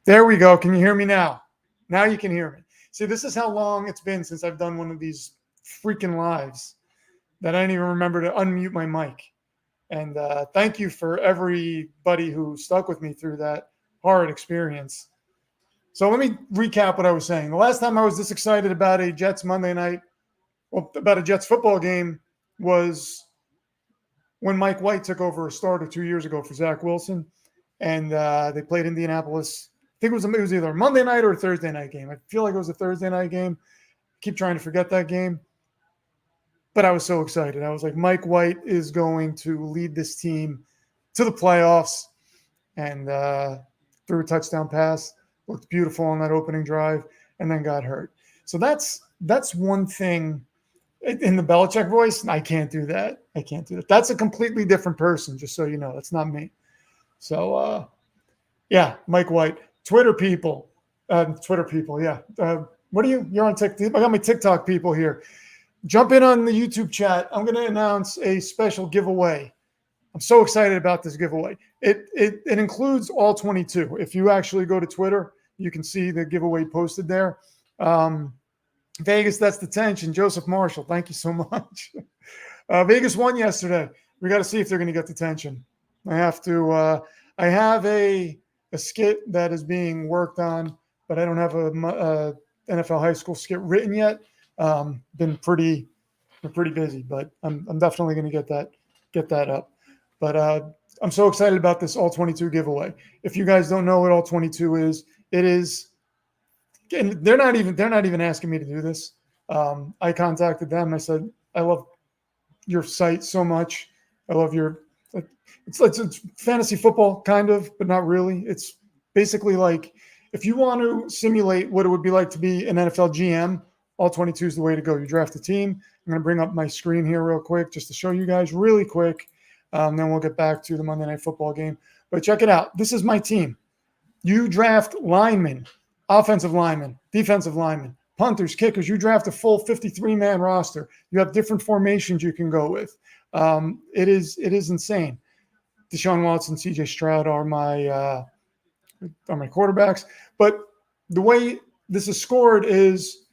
There we go. Can you hear me now? Now you can hear me. See, this is how long it's been since I've done one of these freaking lives that I didn't even remember to unmute my mic. And thank you for everybody who stuck with me through that hard experience. So let me recap what I was saying. The last time I was this excited about a Jets Monday night, well, about a Jets football game was when Mike White took over a starter 2 years ago for Zach Wilson. And they played Indianapolis. I think it was either a Monday night or a Thursday night game. I feel like it was a Thursday night game. Keep trying to forget that game. But I was so excited. I was like, Mike White is going to lead this team to the playoffs. And threw a touchdown pass. Looked beautiful on that opening drive and then got hurt. So that's one thing in the Belichick voice. I can't do that. That's a completely different person, just so you know. That's not me. So, yeah, Mike White. Twitter people, yeah. What are you? You're on TikTok. I got my TikTok people here. Jump in on the YouTube chat. I'm going to announce a special giveaway. I'm so excited about this giveaway. It includes all 22. If you actually go to Twitter, you can see the giveaway posted there. Vegas, that's the tension. Joseph Marshall, thank you so much. Vegas won yesterday. We got to see if they're going to get the tension. I have to. I have a skit that is being worked on, but I don't have a NFL high school skit written yet. Been pretty busy, but I'm definitely going to get that up. But I'm so excited about this all 22 giveaway. If you guys don't know what all 22 is, it is. And they're not even asking me to do this. I contacted them. I said, I love your site so much. I love your. It's fantasy football kind of, but not really. It's basically like if you want to simulate what it would be like to be an NFL GM, all 22 is the way to go. You draft a team. I'm going to bring up my screen here real quick just to show you guys really quick. Then we'll get back to the Monday Night Football game. But check it out. This is my team. You draft linemen, offensive linemen, defensive linemen, punters, kickers. You draft a full 53-man roster. You have different formations you can go with. It is insane. Deshaun Watson, CJ Stroud are my quarterbacks. But the way this is scored is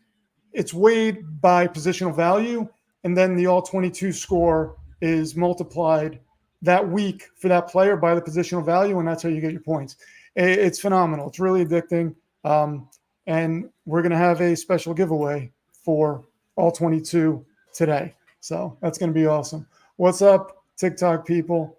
it's weighed by positional value, and then the all 22 score is multiplied that week for that player by the positional value, and that's how you get your points. It's phenomenal. It's really addicting. And we're going to have a special giveaway for all 22 today. So that's going to be awesome. What's up, TikTok people?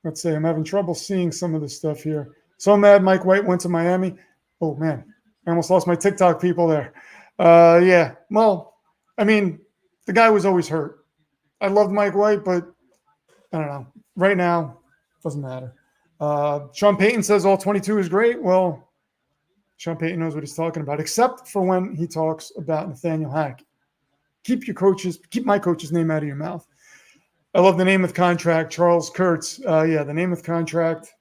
Let's see. I'm having trouble seeing some of this stuff here. So mad Mike White went to Miami. Oh, man. I almost lost my TikTok people there. Yeah. Well, I mean, the guy was always hurt. I loved Mike White, but I don't know. Right now, doesn't matter. Sean Payton says all 22 is great. Well, Sean Payton knows what he's talking about, except for when he talks about Nathaniel Hackett. Keep my coach's name out of your mouth. I love the Namath contract, Charles Kurtz. Yeah, the Namath contract.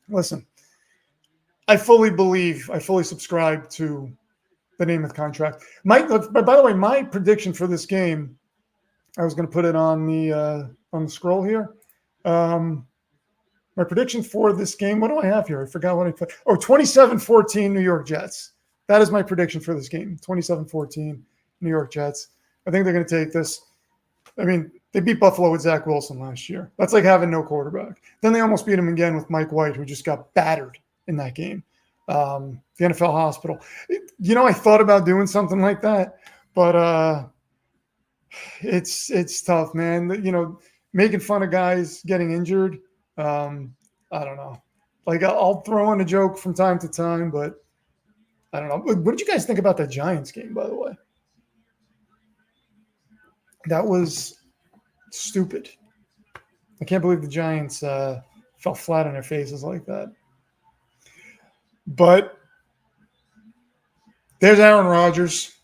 Listen, I fully subscribe to the Namath contract. By the way, my prediction for this game, I was going to put it on the scroll here. My prediction for this game, what do I have here? I forgot what I put. Oh, 27-14 New York Jets. That is my prediction for this game, 27-14 New York Jets. I think they're going to take this. I mean, they beat Buffalo with Zach Wilson last year. That's like having no quarterback. Then they almost beat him again with Mike White, who just got battered in that game. The NFL hospital. I thought about doing something like that, but it's tough, man. Making fun of guys getting injured. I don't know. Like I'll throw in a joke from time to time, but I don't know. What did you guys think about that Giants game, by the way? That was stupid. I can't believe the Giants fell flat on their faces like that. But there's Aaron Rodgers.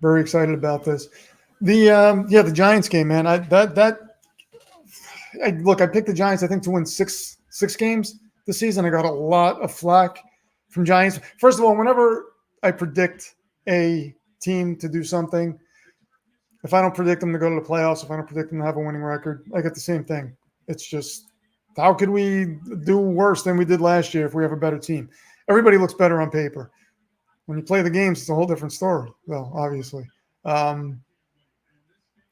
Very excited about this. The Giants game, man. I picked the Giants, I think, to win six games this season. I got a lot of flack from Giants. First of all, whenever I predict a team to do something, if I don't predict them to go to the playoffs, if I don't predict them to have a winning record, I get the same thing. It's just How could we do worse than we did last year if we have a better team? Everybody looks better on paper. When you play the games, it's a whole different story. Well, obviously. The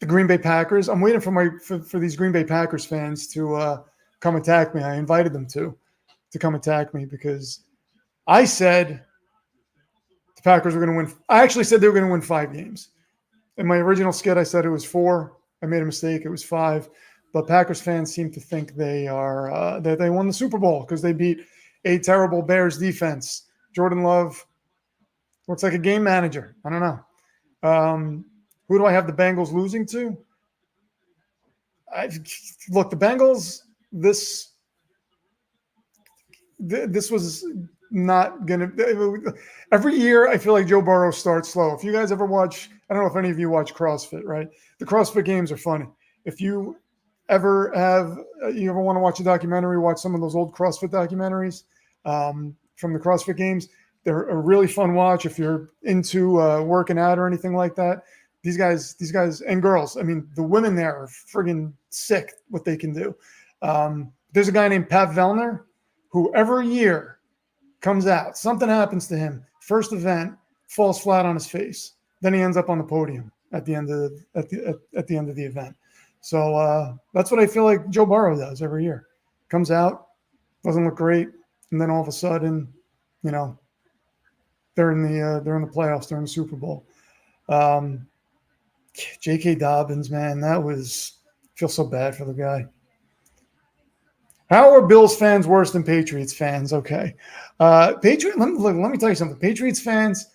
Green Bay Packers. I'm waiting for these Green Bay Packers fans to come attack me. I invited them to come attack me because I said the Packers were going to win. I actually said they were going to win 5 games. In my original skit, I said it was 4. I made a mistake. It was 5. But Packers fans seem to think they are that they won the Super Bowl because they beat a terrible Bears defense. Jordan Love looks like a game manager. I don't know. Who do I have the Bengals losing to? Look, the Bengals. This was not going to. Every year, I feel like Joe Burrow starts slow. If you guys ever watch, I don't know if any of you watch CrossFit, right? The CrossFit games are funny. If you ever want to watch a documentary, watch some of those old CrossFit documentaries from the CrossFit games. They're a really fun watch if you're into working out or anything like that. These guys and girls, I mean, the women there are friggin' sick what they can do. There's a guy named Pat Vellner who every year comes out, something happens to him, first event, falls flat on his face. Then he ends up on the podium at the end of the event. So that's what I feel like Joe Burrow does every year. Comes out, doesn't look great, and then all of a sudden, they're in the playoffs, they're in the Super Bowl. J.K. Dobbins, man, I feel so bad for the guy. How are Bills fans worse than Patriots fans? Okay. Let me tell you something. Patriots fans,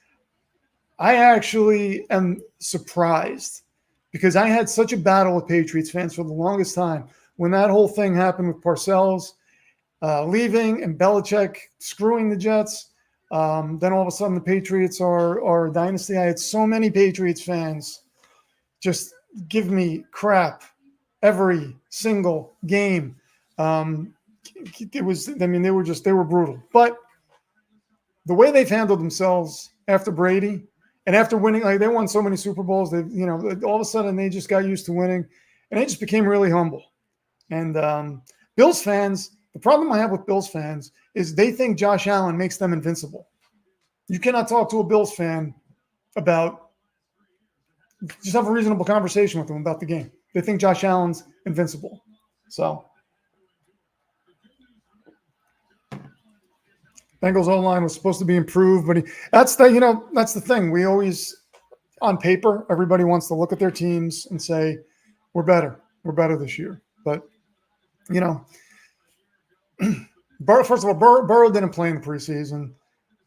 I actually am surprised because I had such a battle with Patriots fans for the longest time. When that whole thing happened with Parcells leaving and Belichick screwing the Jets, then all of a sudden the Patriots are a dynasty. I had so many Patriots fans just give me crap every single game. They were brutal. But the way they've handled themselves after Brady and after winning, like they won so many Super Bowls, all of a sudden they just got used to winning and they just became really humble. And Bills fans, the problem I have with Bills fans is they think Josh Allen makes them invincible. You cannot talk to a Bills fan just have a reasonable conversation with them about the game. They think Josh Allen's invincible. So Bengals O-line was supposed to be improved, but that's the thing. We always, on paper, everybody wants to look at their teams and say, we're better this year. But, first of all, Burrow didn't play in the preseason.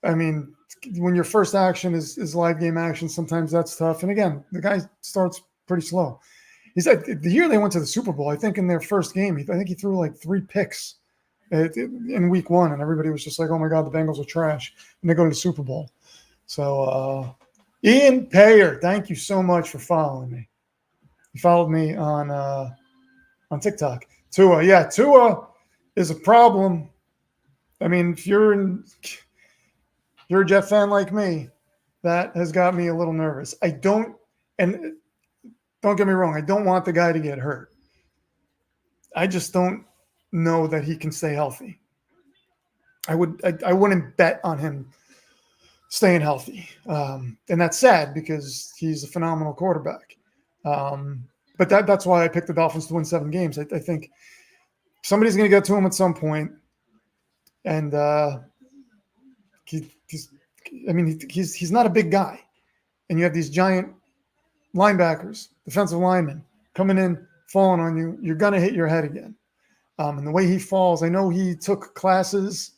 I mean, when your first action is live game action, sometimes that's tough. And again, the guy starts pretty slow. He said the year they went to the Super Bowl, I think in their first game, I think he threw like 3 picks in week 1, and everybody was just like, oh my God, the Bengals are trash. And they go to the Super Bowl. So Ian Payer, thank you so much for following me. You followed me on TikTok. Tua is a problem. I mean, if you're a Jet fan like me, that has got me a little nervous. Don't get me wrong, I don't want the guy to get hurt. I just don't know that he can stay healthy. I wouldn't bet on him staying healthy. And that's sad because he's a phenomenal quarterback. But that's why I picked the Dolphins to win 7 games. I think somebody's going to get to him at some point. And he's not a big guy. And you have these giant linebackers, defensive linemen coming in, falling on you. You're going to hit your head again. And the way he falls, I know he took classes,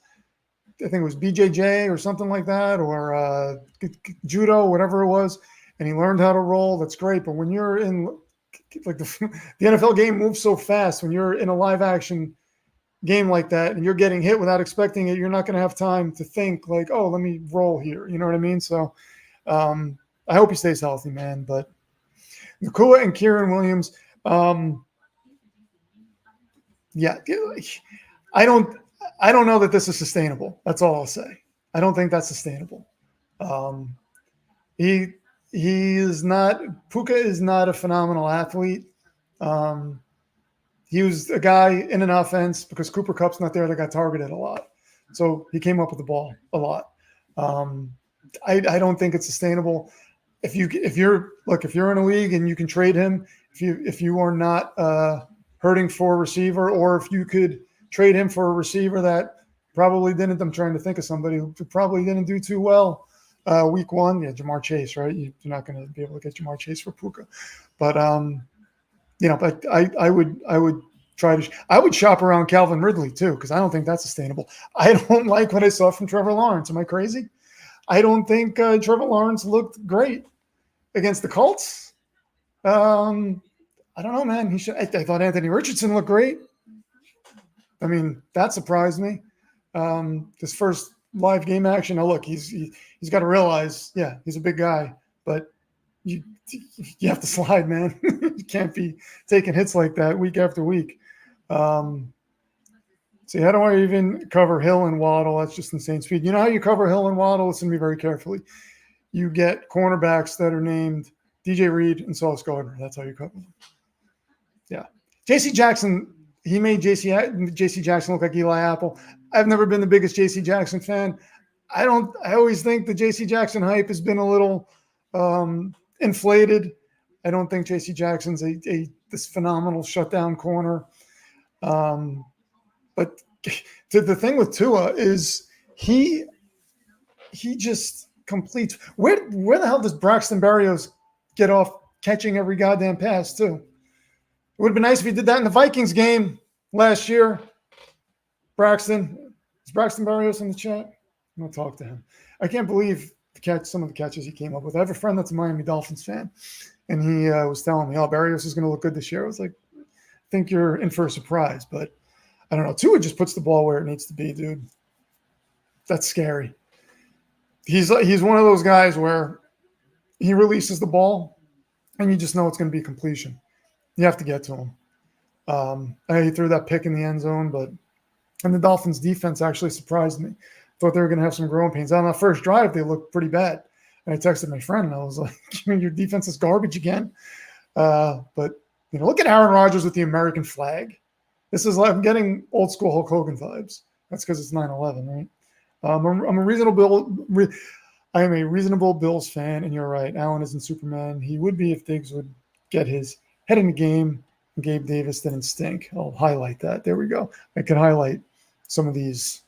I think it was BJJ or something like that, or judo, whatever it was, and he learned how to roll. That's great. But when you're in, like the NFL game moves so fast, when you're in a live action game like that and you're getting hit without expecting it, you're not going to have time to think like, oh, let me roll here. You know what I mean? So I hope he stays healthy, man. But Nakua and Kieran Williams, I don't know that this is sustainable. That's all I'll say. I don't think that's sustainable. He is not. Puka is not a phenomenal athlete. he was a guy in an offense because Cooper Kupp's not there that got targeted a lot. So he came up with the ball a lot. I don't think it's sustainable. If you're in a league and you can trade him, if you are not hurting for a receiver, or if you could trade him for a receiver that probably didn't, I'm trying to think of somebody who probably didn't do too well week one. Yeah, Jamar Chase, right? You're not going to be able to get Jamar Chase for Puka, but but I would I would shop around Calvin Ridley too, because I don't think that's sustainable. I don't like what I saw from Trevor Lawrence. Am I crazy? I don't think Trevor Lawrence looked great against the Colts. I don't know, man. I thought Anthony Richardson looked great. I mean, that surprised me. His first live game action. Now, look, he's got to realize, yeah, he's a big guy, but you have to slide, man. You can't be taking hits like that week after week. See, how do I even cover Hill and Waddle? That's just insane speed. You know how you cover Hill and Waddle? Listen to me very carefully. You get cornerbacks that are named DJ Reed and Sauce Gardner. That's how you cover them. Yeah. J.C. Jackson, he made J.C. Jackson look like Eli Apple. I've never been the biggest J.C. Jackson fan. I always think the J.C. Jackson hype has been a little inflated. I don't think J.C. Jackson's this phenomenal shutdown corner. But the thing with Tua is he just completes. Where the hell does Braxton Berrios get off catching every goddamn pass too? It would have been nice if he did that in the Vikings game last year. Braxton, is Braxton Berrios in the chat? I'm going to talk to him. I can't believe some of the catches he came up with. I have a friend that's a Miami Dolphins fan, and he was telling me, Berrios is going to look good this year. I was like, I think you're in for a surprise, but I don't know. Tua just puts the ball where it needs to be, dude. That's scary. He's one of those guys where he releases the ball, and you just know it's going to be completion. You have to get to him. He threw that pick in the end zone, and the Dolphins' defense actually surprised me. Thought they were going to have some growing pains. On that first drive, they looked pretty bad. And I texted my friend, and I was like, your defense is garbage again. But look at Aaron Rodgers with the American flag. This is like I'm getting old school Hulk Hogan vibes. That's because it's 9/11, right? I'm a reasonable Bills fan, and you're right. Allen isn't Superman. He would be if Diggs would get his head in the game. And Gabe Davis didn't stink. I'll highlight that. There we go. I can highlight some of these.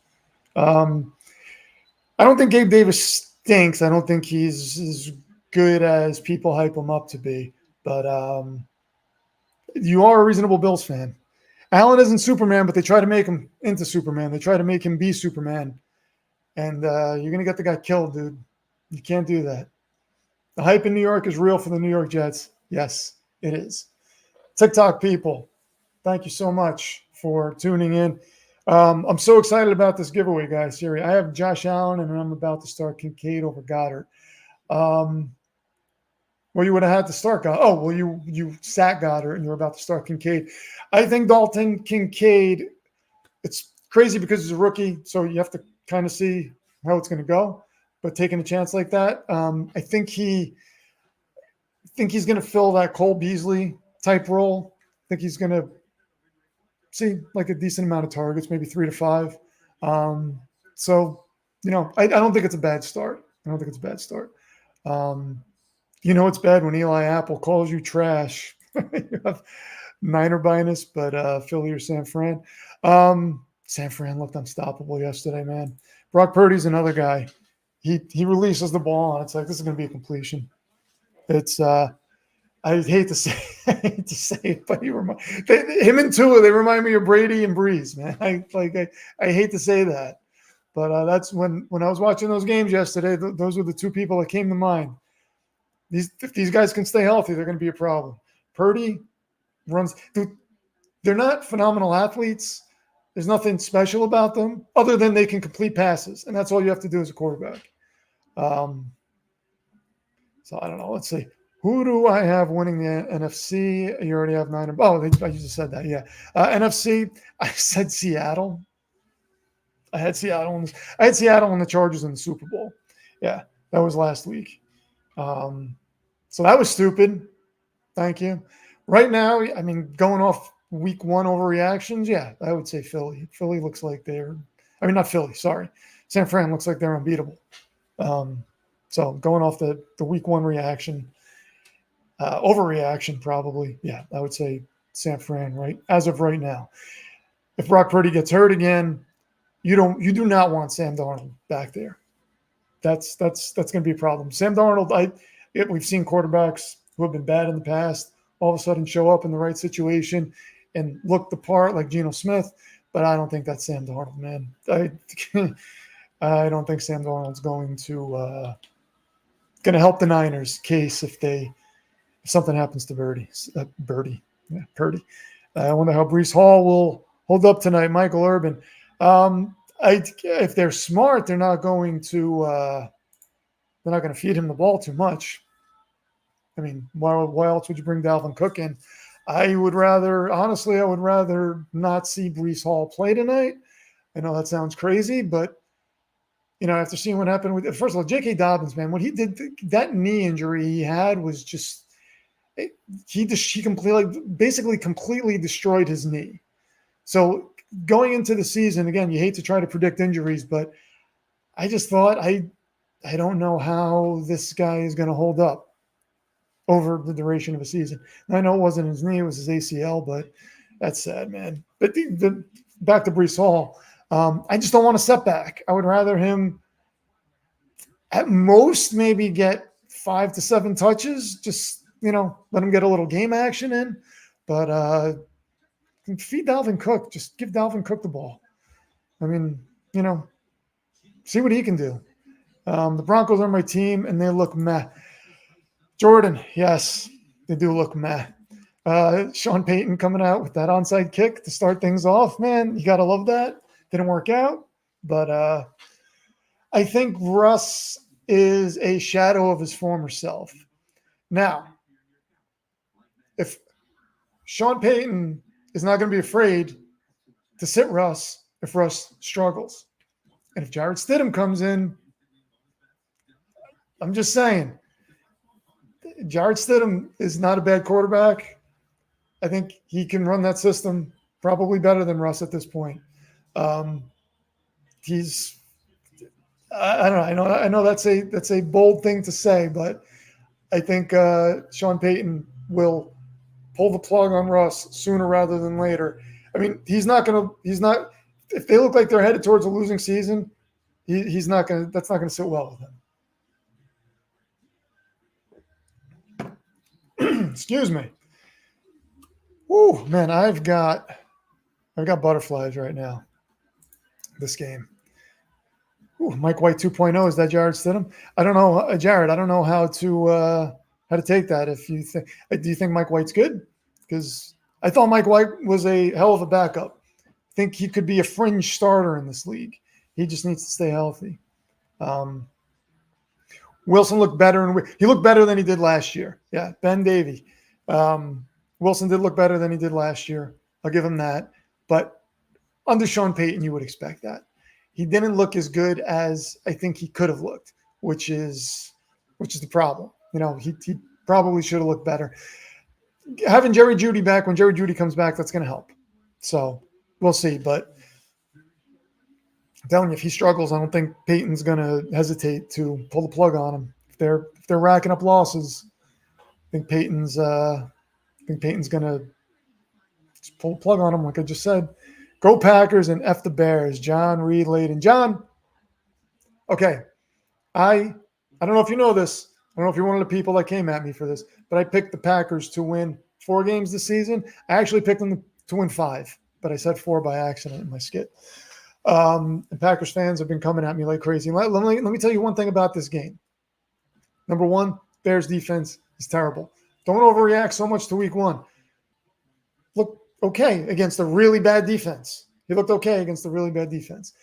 I don't think Gabe Davis stinks. I don't think he's as good as people hype him up to be. But you are a reasonable Bills fan. Allen isn't Superman, but they try to make him into Superman. They try to make him be Superman. And you're going to get the guy killed, dude. You can't do that. The hype in New York is real for the New York Jets. Yes, it is. TikTok people, thank you so much for tuning in. I'm so excited about this giveaway, guys. Seriously, I have Josh Allen, and I'm about to start Kincaid over Goddard. Well, you would have had to start Goddard. Oh, well, you sat Goddard, and you're about to start Kincaid. I think Dalton Kincaid, it's crazy because he's a rookie, so you have to kind of see how it's going to go. But taking a chance like that, I think he's going to fill that Cole Beasley type role. I think he's going to see like a decent amount of targets, maybe 3 to 5. So, I don't think it's a bad start. It's bad when Eli Apple calls you trash. You have Niner bias, but Philly or San Fran. San Fran looked unstoppable yesterday, man. Brock Purdy's another guy. He releases the ball, and it's like, this is going to be a completion. It's I hate to say it, but him and Tua, they remind me of Brady and Breeze, man. I hate to say that, but that's when I was watching those games yesterday. Those were the two people that came to mind. If these guys can stay healthy, they're going to be a problem. Purdy runs. They're not phenomenal athletes. There's nothing special about them other than they can complete passes, and that's all you have to do as a quarterback. So I don't know. Let's see. Who do I have winning the NFC? You already have 9. Oh, I just said that. Yeah. NFC, I said Seattle. I had Seattle and the Chargers in the Super Bowl. Yeah, that was last week. So that was stupid. Thank you. Right now, I mean, going off week one overreactions, yeah, I would say Philly. Philly looks like not Philly, sorry. San Fran looks like they're unbeatable. So going off the week one reaction, overreaction probably, yeah, I would say San Fran, right? As of right now. If Brock Purdy gets hurt again, you do not want Sam Darnold back there. That's going to be a problem. Sam Darnold, we've seen quarterbacks who have been bad in the past all of a sudden show up in the right situation and look the part like Geno Smith, but I don't think that's Sam Darnold, man. I don't think Sam Darnold's going to help the Niners case if something happens to Purdy. I wonder how Breece Hall will hold up tonight. Michael Urban. If they're smart, they're not going to feed him the ball too much. I mean, why else would you bring Dalvin Cook in? I would rather not see Breece Hall play tonight. I know that sounds crazy, but after seeing what happened with, first of all, J.K. Dobbins, man, what he did, that knee injury he had was just, he completely destroyed his knee. So going into the season, again, you hate to try to predict injuries, but I just thought, I don't know how this guy is going to hold up over the duration of a season. And I know it wasn't his knee, it was his ACL, but that's sad, man. But back to Breece Hall, I just don't want a setback. I would rather him at most maybe get 5 to 7 touches, just, let him get a little game action in. But feed Dalvin Cook. Just give Dalvin Cook the ball. I mean, see what he can do. The Broncos are my team, and they look meh. Jordan, yes, they do look meh. Sean Payton coming out with that onside kick to start things off. Man, you got to love that. Didn't work out. But I think Russ is a shadow of his former self. Now, if Sean Payton is not going to be afraid to sit Russ if Russ struggles. And if Jarrett Stidham comes in, I'm just saying, Jarrett Stidham is not a bad quarterback. I think he can run that system probably better than Russ at this point. I don't know. I know that's a bold thing to say, but I think Sean Payton will pull the plug on Russ sooner rather than later. I mean, if they look like they're headed towards a losing season, that's not going to sit well with him. Excuse me. Woo, man, I've got butterflies right now. This game. Ooh, Mike White 2.0. Is that Jarrett Stidham? I don't know, Jared. I don't know how to take that. Do you think Mike White's good? Because I thought Mike White was a hell of a backup. I think he could be a fringe starter in this league. He just needs to stay healthy. Wilson looked better, and he looked better than he did last year. Yeah, Ben Davey. Wilson did look better than he did last year. I'll give him that. But under Sean Payton, you would expect that. He didn't look as good as I think he could have looked, which is the problem. He probably should have looked better. Having Jerry Jeudy back, when Jerry Jeudy comes back, that's going to help. So we'll see. But I'm telling you, if he struggles, I don't think Payton's going to hesitate to pull the plug on him. If they're racking up losses, I think Payton's going to just pull the plug on him, like I just said. Go Packers and F the Bears. John Reed Layden. John, okay. I don't know if you know this. I don't know if you're one of the people that came at me for this, but I picked the Packers to win 4 games this season. I actually picked them to win 5, but I said 4 by accident in my skit. And Packers fans have been coming at me like crazy. Let me tell you one thing about this game. Number one, Bears defense is terrible. Don't overreact so much to week 1. Look okay against a really bad defense. He looked okay against a really bad defense.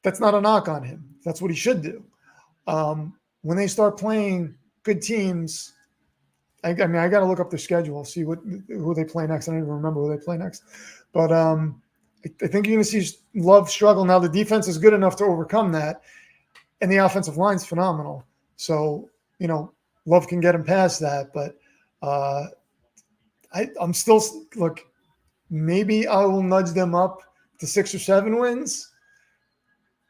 That's not a knock on him. That's what he should do. When they start playing good teams, I got to look up their schedule, see who they play next. I don't even remember who they play next. But I think you're going to see Love struggle. Now, the defense is good enough to overcome that, and the offensive line's phenomenal. So, Love can get him past that. But I'm still – look, maybe I will nudge them up to 6 or 7 wins.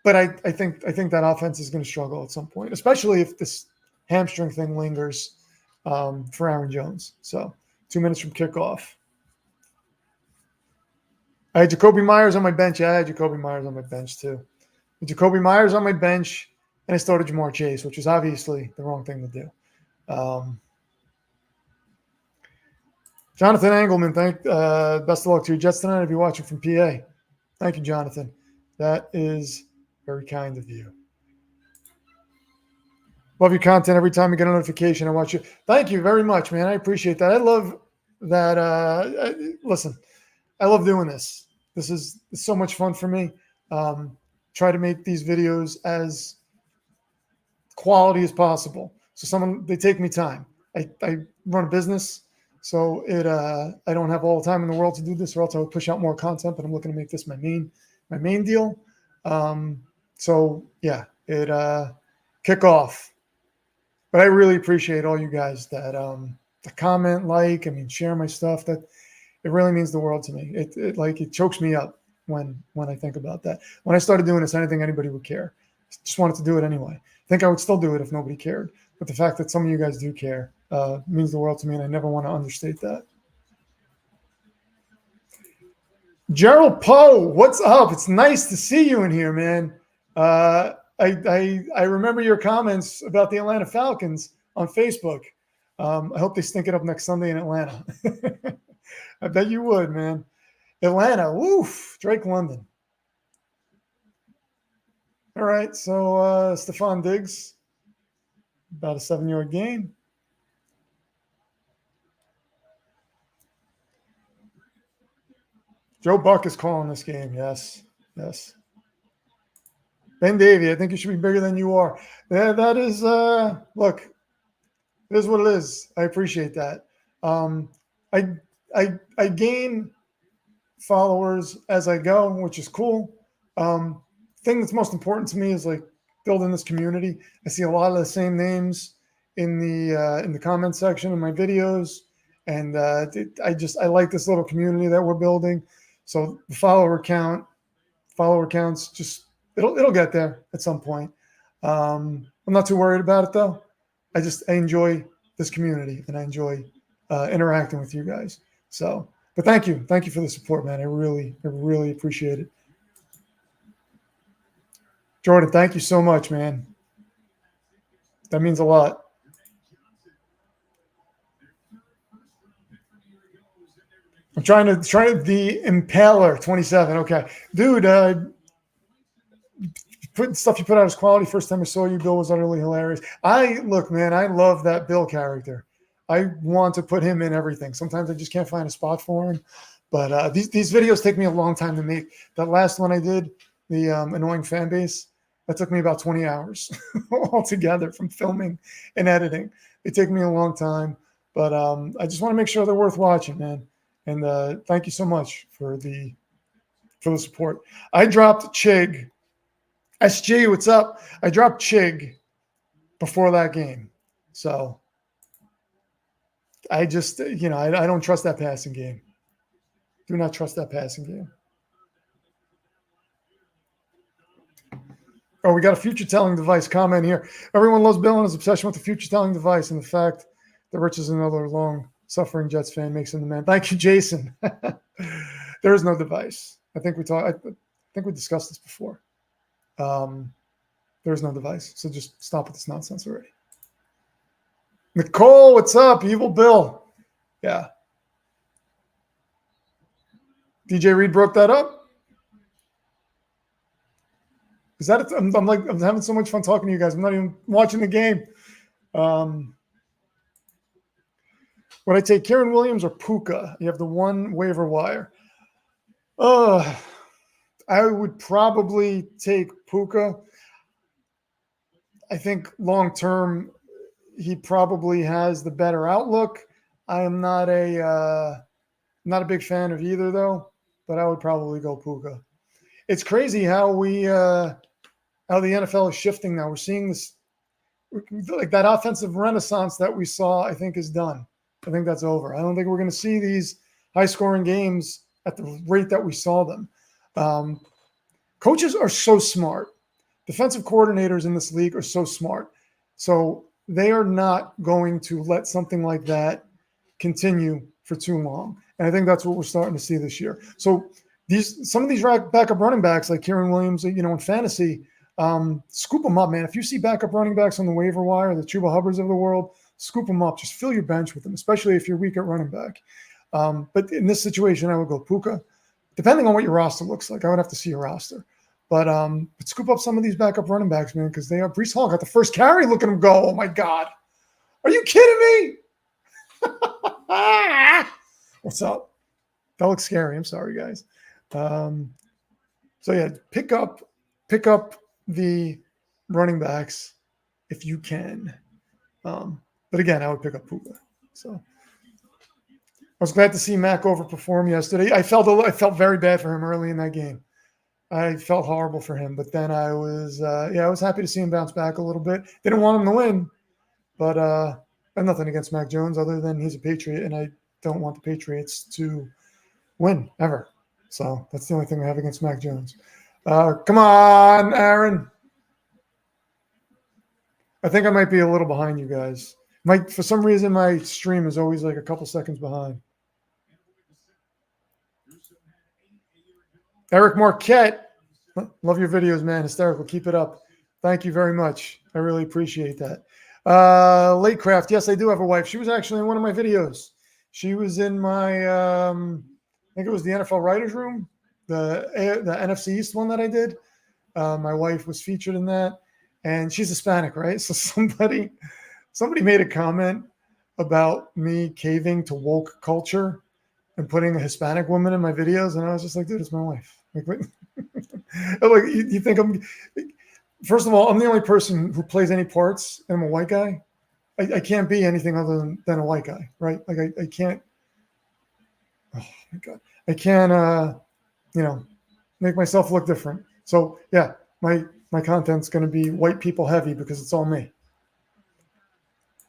But I think that offense is going to struggle at some point, especially if this hamstring thing lingers for Aaron Jones. So 2 minutes from kickoff. I had Jacoby Myers on my bench. Yeah, I had Jacoby Myers on my bench too. Jacoby Myers on my bench, and I started Jamar Chase, which was obviously the wrong thing to do. Jonathan Engelman, best of luck to your Jets tonight if you're watching from PA. Thank you, Jonathan. That is very kind of you. Love your content. Every time I get a notification, I watch you. Thank you very much, man. I appreciate that. I love that. Listen, I love doing this. This is so much fun for me. Try to make these videos as quality as possible. So they take me time. I run a business, so I don't have all the time in the world to do this, or else I would push out more content. But I'm looking to make this my main deal. So yeah, kick off. But I really appreciate all you guys that comment, share my stuff. That it really means the world to me. It chokes me up when I think about that. When I started doing this, I didn't think anybody would care. Just wanted to do it anyway. I think I would still do it if nobody cared. But the fact that some of you guys do care means the world to me, and I never want to understate that. Gerald Poe, what's up? It's nice to see you in here, man. I remember your comments about the Atlanta Falcons on Facebook. I hope they stink it up next Sunday in Atlanta. I bet you would, man. Atlanta, woof, Drake London. All right, so Stephon Diggs, about a 7-yard gain. Joe Buck is calling this game, yes. Ben Davey, I think you should be bigger than you are. That is, look, it is what it is. I appreciate that. I gain followers as I go, which is cool. Thing that's most important to me is like building this community. I see a lot of the same names in the comment section of my videos, and I like this little community that we're building. So the follower counts just it'll get there at some point. I'm not too worried about it though. I enjoy this community, and I enjoy interacting with you guys. So, but thank you for the support, man. I really appreciate it. Jordan, thank you so much, man. That means a lot. I'm trying to the Impaler 27. Okay, dude. Stuff you put out as quality. First time I saw you, Bill was utterly hilarious. Look, man, I love that Bill character. I want to put him in everything. Sometimes I just can't find a spot for him. But these videos take me a long time to make. That last one I did, the annoying fan base, that took me about 20 hours altogether from filming and editing. They take me a long time. But I just want to make sure they're worth watching, man. And thank you so much for the support. I dropped Chig. SG, what's up? I dropped Chig before that game. So I just, I don't trust that passing game. Do not trust that passing game. Oh, we got a future-telling device comment here. Everyone loves Bill and his obsession with the future-telling device, and the fact that Rich is another long-suffering Jets fan makes him the man. Thank you, Jason. There is no device. I think we discussed this before. There's no device, so just stop with this nonsense already. Nicole, what's up? Evil Bill. Yeah. DJ Reed broke that up. Is that? I'm having so much fun talking to you guys. I'm not even watching the game. Would I take Kieran Williams or Puka? You have the one waiver wire. I would probably take Puka. I think long term, he probably has the better outlook. I am not a big fan of either though, but I would probably go Puka. It's crazy how how the NFL is shifting now. We're seeing this, like that offensive renaissance that we saw, I think is done. I think that's over. I don't think we're going to see these high scoring games at the rate that we saw them. Coaches are so smart. Defensive coordinators in this league are so smart. So they are not going to let something like that continue for too long. And I think that's what we're starting to see this year. So some of these backup running backs like Kieran Williams, in fantasy, scoop them up, man. If you see backup running backs on the waiver wire, the Chuba Hubbards of the world, scoop them up. Just fill your bench with them, especially if you're weak at running back. But in this situation, I would go Puka. Depending on what your roster looks like, I would have to see your roster. But scoop up some of these backup running backs, man, because Breece Hall got the first carry. Look at him go. Oh, my God. Are you kidding me? What's up? That looks scary. I'm sorry, guys. So, yeah, pick up the running backs if you can. But, again, I would pick up Puka. So I was glad to see Mac overperform yesterday. I felt very bad for him early in that game. I felt horrible for him, but then I was happy to see him bounce back a little bit. Didn't want him to win, but I have nothing against Mac Jones other than he's a Patriot, and I don't want the Patriots to win ever. So that's the only thing I have against Mac Jones. Come on, Aaron. I think I might be a little behind you guys. For some reason, my stream is always like a couple seconds behind. Eric Marquette, love your videos, man. Hysterical. Keep it up. Thank you very much. I really appreciate that. Latecraft, yes, I do have a wife. She was actually in one of my videos. She was in my, I think it was the NFL Writers Room, the NFC East one that I did. My wife was featured in that, and she's Hispanic, right? So somebody made a comment about me caving to woke culture and putting a Hispanic woman in my videos, and I was just like, dude, it's my wife. Like you think first of all, I'm the only person who plays any parts, and I'm a white guy. I can't be anything other than a white guy, right? Like I can't, oh my God. I can't, make myself look different. So yeah, my content's going to be white people heavy because it's all me.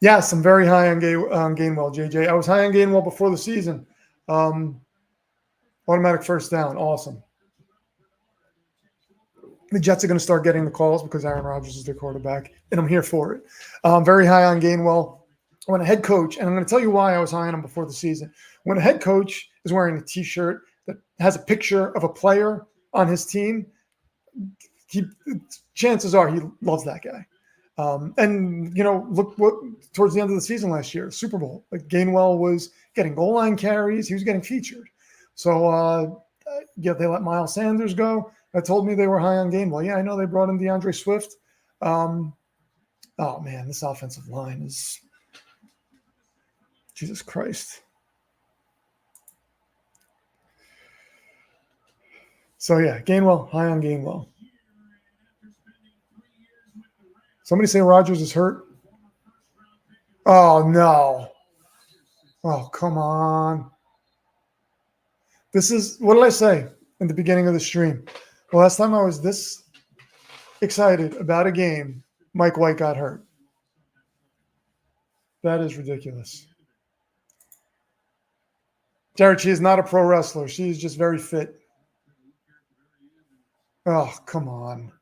Yes, I'm very high on Gainwell, JJ. I was high on Gainwell before the season. Automatic first down. Awesome. The Jets are going to start getting the calls because Aaron Rodgers is their quarterback, and I'm here for it. Very high on Gainwell. When a head coach, and I'm going to tell you why I was high on him before the season. When a head coach is wearing a T-shirt that has a picture of a player on his team, chances are he loves that guy. And look what towards the end of the season last year, Super Bowl, like Gainwell was getting goal line carries. He was getting featured. So they let Miles Sanders go. That told me they were high on Gainwell. Yeah, I know they brought in DeAndre Swift. Oh man, this offensive line is Jesus Christ. So yeah, Gainwell, high on Gainwell. Somebody say Rodgers is hurt. Oh no. Oh, come on. This is, what did I say in the beginning of the stream? The last time I was this excited about a game, Mike White got hurt. That is ridiculous. Jared, she is not a pro wrestler. She's just very fit. Oh, come on.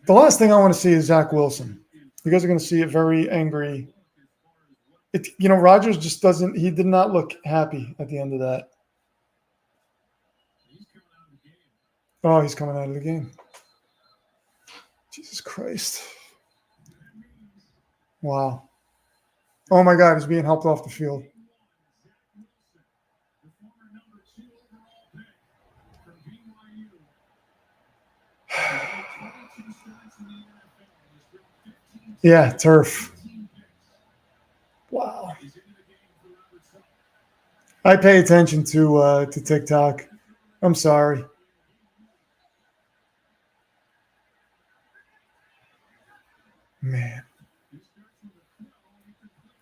The last thing I want to see is Zach Wilson. You guys are going to see it very angry. Rodgers just doesn't – he did not look happy at the end of that. Oh, he's coming out of the game. Jesus Christ. Wow. Oh, my God, he's being helped off the field. Yeah, turf. Wow. I pay attention to TikTok. I'm sorry. Man.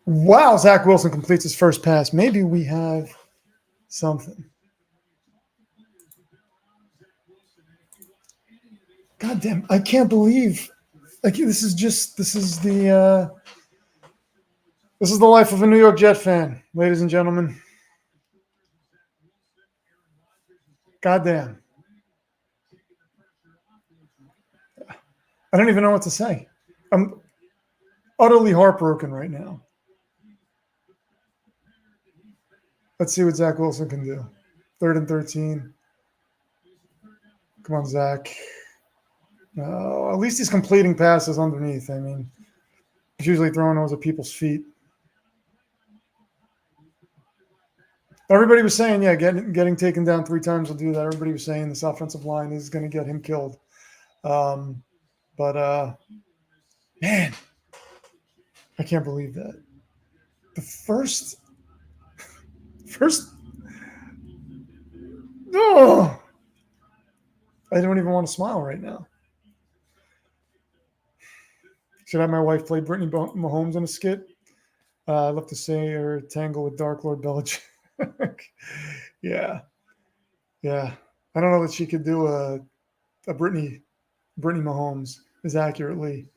Wow, Zach Wilson completes his first pass. Maybe we have something. God damn, I can't believe this is the life of a New York Jet fan, ladies and gentlemen. Goddamn. I don't even know what to say. I'm utterly heartbroken right now. Let's see what Zach Wilson can do. 3rd and 13. Come on, Zach. At least he's completing passes underneath. I mean, he's usually throwing those at people's feet. Everybody was saying, yeah, getting taken down 3 times will do that. Everybody was saying this offensive line is going to get him killed. But man, I can't believe that. The first, oh, I don't even want to smile right now. Should I have my wife play Brittany Mahomes in a skit? I'd love to see her tangle with Dark Lord Belichick. Yeah. I don't know that she could do a Brittany Mahomes as accurately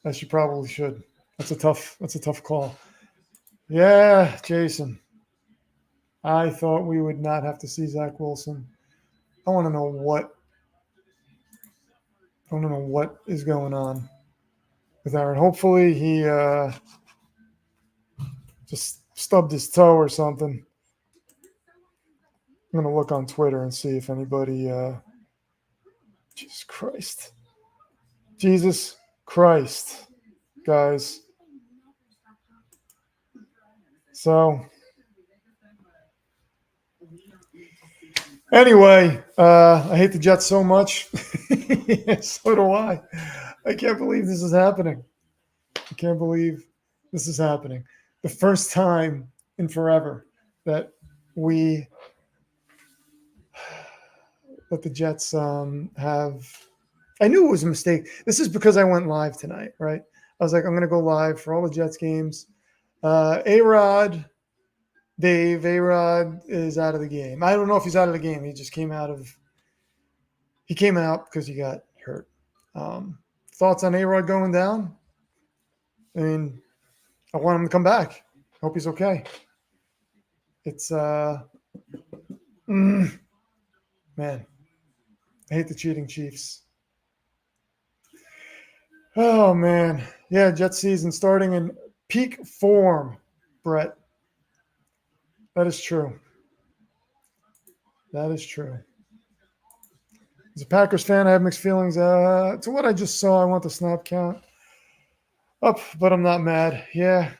as she probably should. That's a tough call. Yeah, Jason. I thought we would not have to see Zach Wilson. I want to know what is going on with Aaron. Hopefully he just stubbed his toe or something. I'm going to look on Twitter and see if anybody Jesus Christ, guys. So anyway, I hate the Jets so much. So do I. I can't believe this is happening. The first time in forever that the Jets have. I knew it was a mistake. This is because I went live tonight, right? I was like, I'm going to go live for all the Jets games. A-Rod is out of the game. I don't know if he's out of the game. He just came out because he got hurt. Thoughts on A-Rod going down? I mean, I want him to come back. Hope he's okay. It's man, I hate the cheating Chiefs. Oh man, yeah, Jets season starting in peak form, Brett. That is true. As a Packers fan, I have mixed feelings. To what I just saw, I want the snap count up, but I'm not mad. Yeah.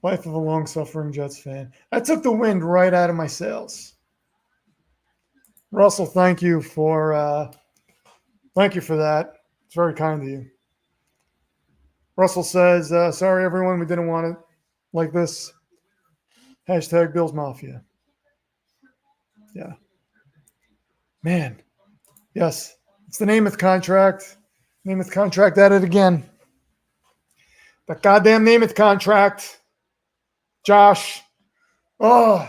Life of a long-suffering Jets fan. I took the wind right out of my sails. Russell, thank you for that. It's very kind of you. Russell says, sorry, everyone, we didn't want it like this. Hashtag Bills Mafia. Yeah. Man. Yes. It's the Namath contract. Namath contract at it again. The goddamn Namath contract. Josh. Oh.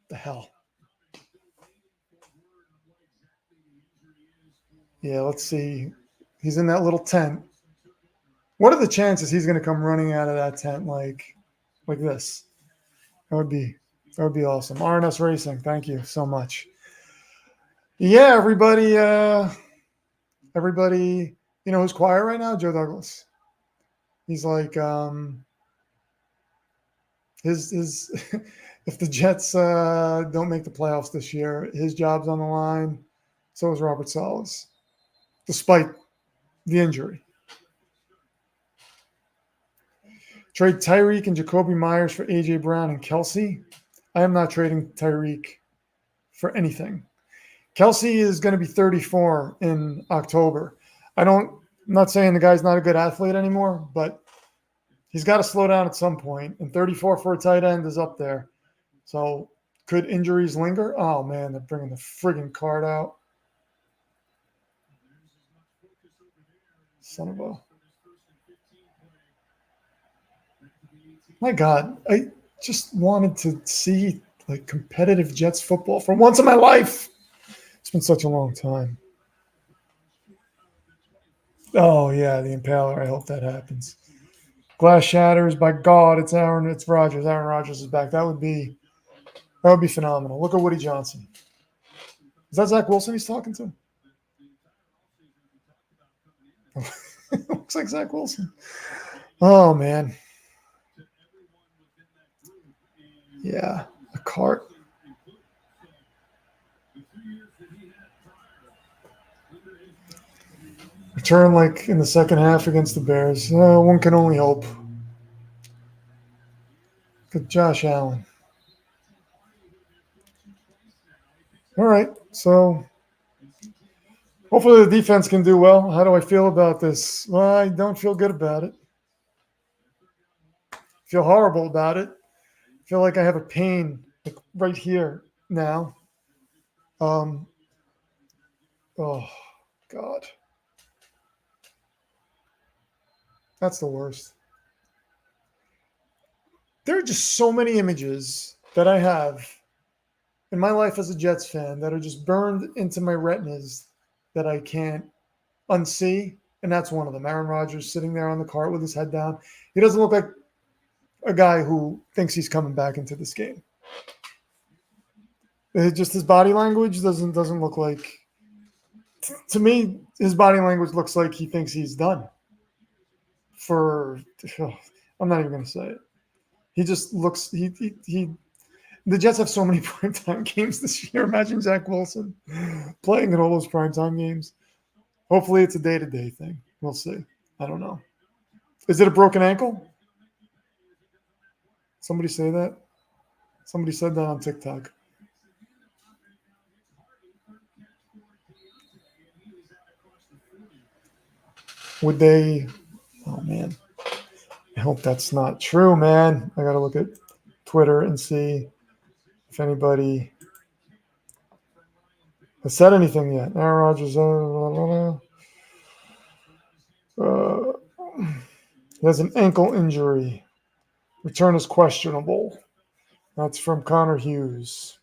The hell. Yeah, let's see. He's in that little tent. What are the chances he's going to come running out of that tent like this? That would be awesome. RNS Racing, thank you so much. Yeah, everybody, you know who's quiet right now? Joe Douglas. He's like, his if the Jets don't make the playoffs this year, his job's on the line. So is Robert Saleh's, despite the injury. Trade Tyreek and Jacoby Myers for A.J. Brown and Kelsey. I am not trading Tyreek for anything. Kelsey is going to be 34 in October. I'm not saying the guy's not a good athlete anymore, but he's got to slow down at some point. And 34 for a tight end is up there. So could injuries linger? Oh, man, they're bringing the friggin' card out. Son of a... My God, I just wanted to see like competitive Jets football for once in my life. It's been such a long time. Oh, yeah, the Impaler. I hope that happens. Glass shatters. By God, it's Rodgers. Aaron Rodgers is back. That would be phenomenal. Look at Woody Johnson. Is that Zach Wilson he's talking to? Looks like Zach Wilson. Oh man. Yeah, a cart. Return like in the second half against the Bears. One can only hope. Good Josh Allen. All right, so hopefully the defense can do well. How do I feel about this? Well, I don't feel good about it. Feel horrible about it. Feel like I have a pain like right here now. Oh God. That's the worst. There are just so many images that I have in my life as a Jets fan that are just burned into my retinas that I can't unsee. And that's one of them. Aaron Rodgers sitting there on the cart with his head down. He doesn't look like a guy who thinks he's coming back into this game. Just his body language doesn't look like. To me, his body language looks like he thinks he's done. I'm not even going to say it. He just looks. The Jets have so many primetime games this year. Imagine Zach Wilson playing in all those primetime games. Hopefully, it's a day-to-day thing. We'll see. I don't know. Is it a broken ankle? Somebody say that? Somebody said that on TikTok. Would they? Oh, man. I hope that's not true, man. I got to look at Twitter and see if anybody has said anything yet. Aaron Rodgers he has an ankle injury. Return is questionable. That's from Connor Hughes.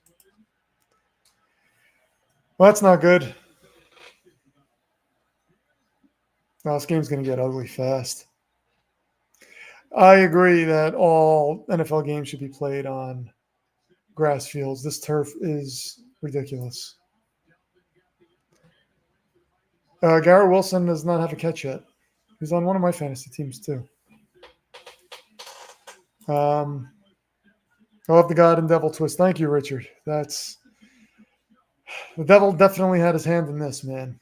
Well, that's not good. Now, this game's going to get ugly fast. I agree that all NFL games should be played on grass fields. This turf is ridiculous. Garrett Wilson does not have a catch yet. He's on one of my fantasy teams too. I love the God and Devil twist. Thank you, Richard. The devil definitely had his hand in this, man.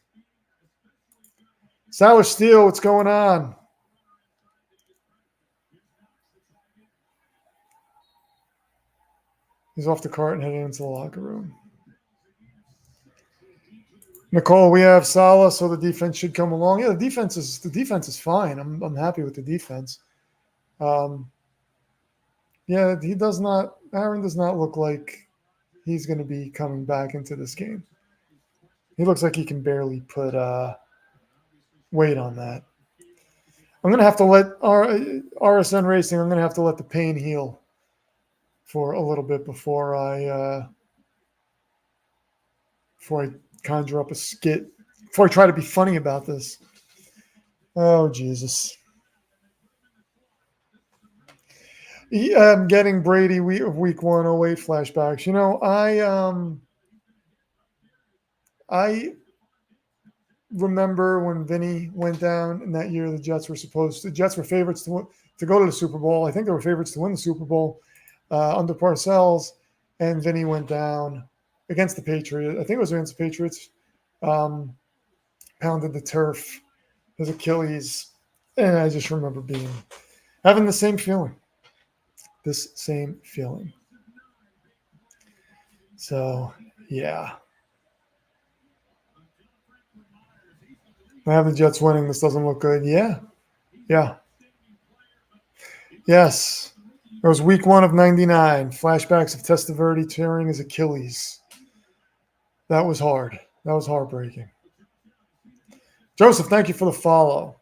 Sour Steel, what's going on? He's off the cart and heading into the locker room. Nicole, we have Salah, so the defense should come along. Yeah, the defense is fine. I'm happy with the defense. Yeah, Aaron does not look like he's going to be coming back into this game. He looks like he can barely put weight on that. I'm going to have to let RSN Racing, I'm going to have to let the pain heal for a little bit before I conjure up a skit, before I try to be funny about this. Oh, Jesus. I'm getting Brady week 108 flashbacks. You know, I remember when Vinny went down in that year. The Jets were favorites to go to the Super Bowl. I think they were favorites to win the Super Bowl under Parcells, and Vinny went down against the Patriots. I think it was against the Patriots. Pounded the turf, his Achilles, and I just remember having the same feeling. This same feeling. So, yeah. I have the Jets winning. This doesn't look good. Yeah. Yes. It was week 1 of 99. Flashbacks of Testaverde tearing his Achilles. That was hard. That was heartbreaking. Joseph, thank you for the follow.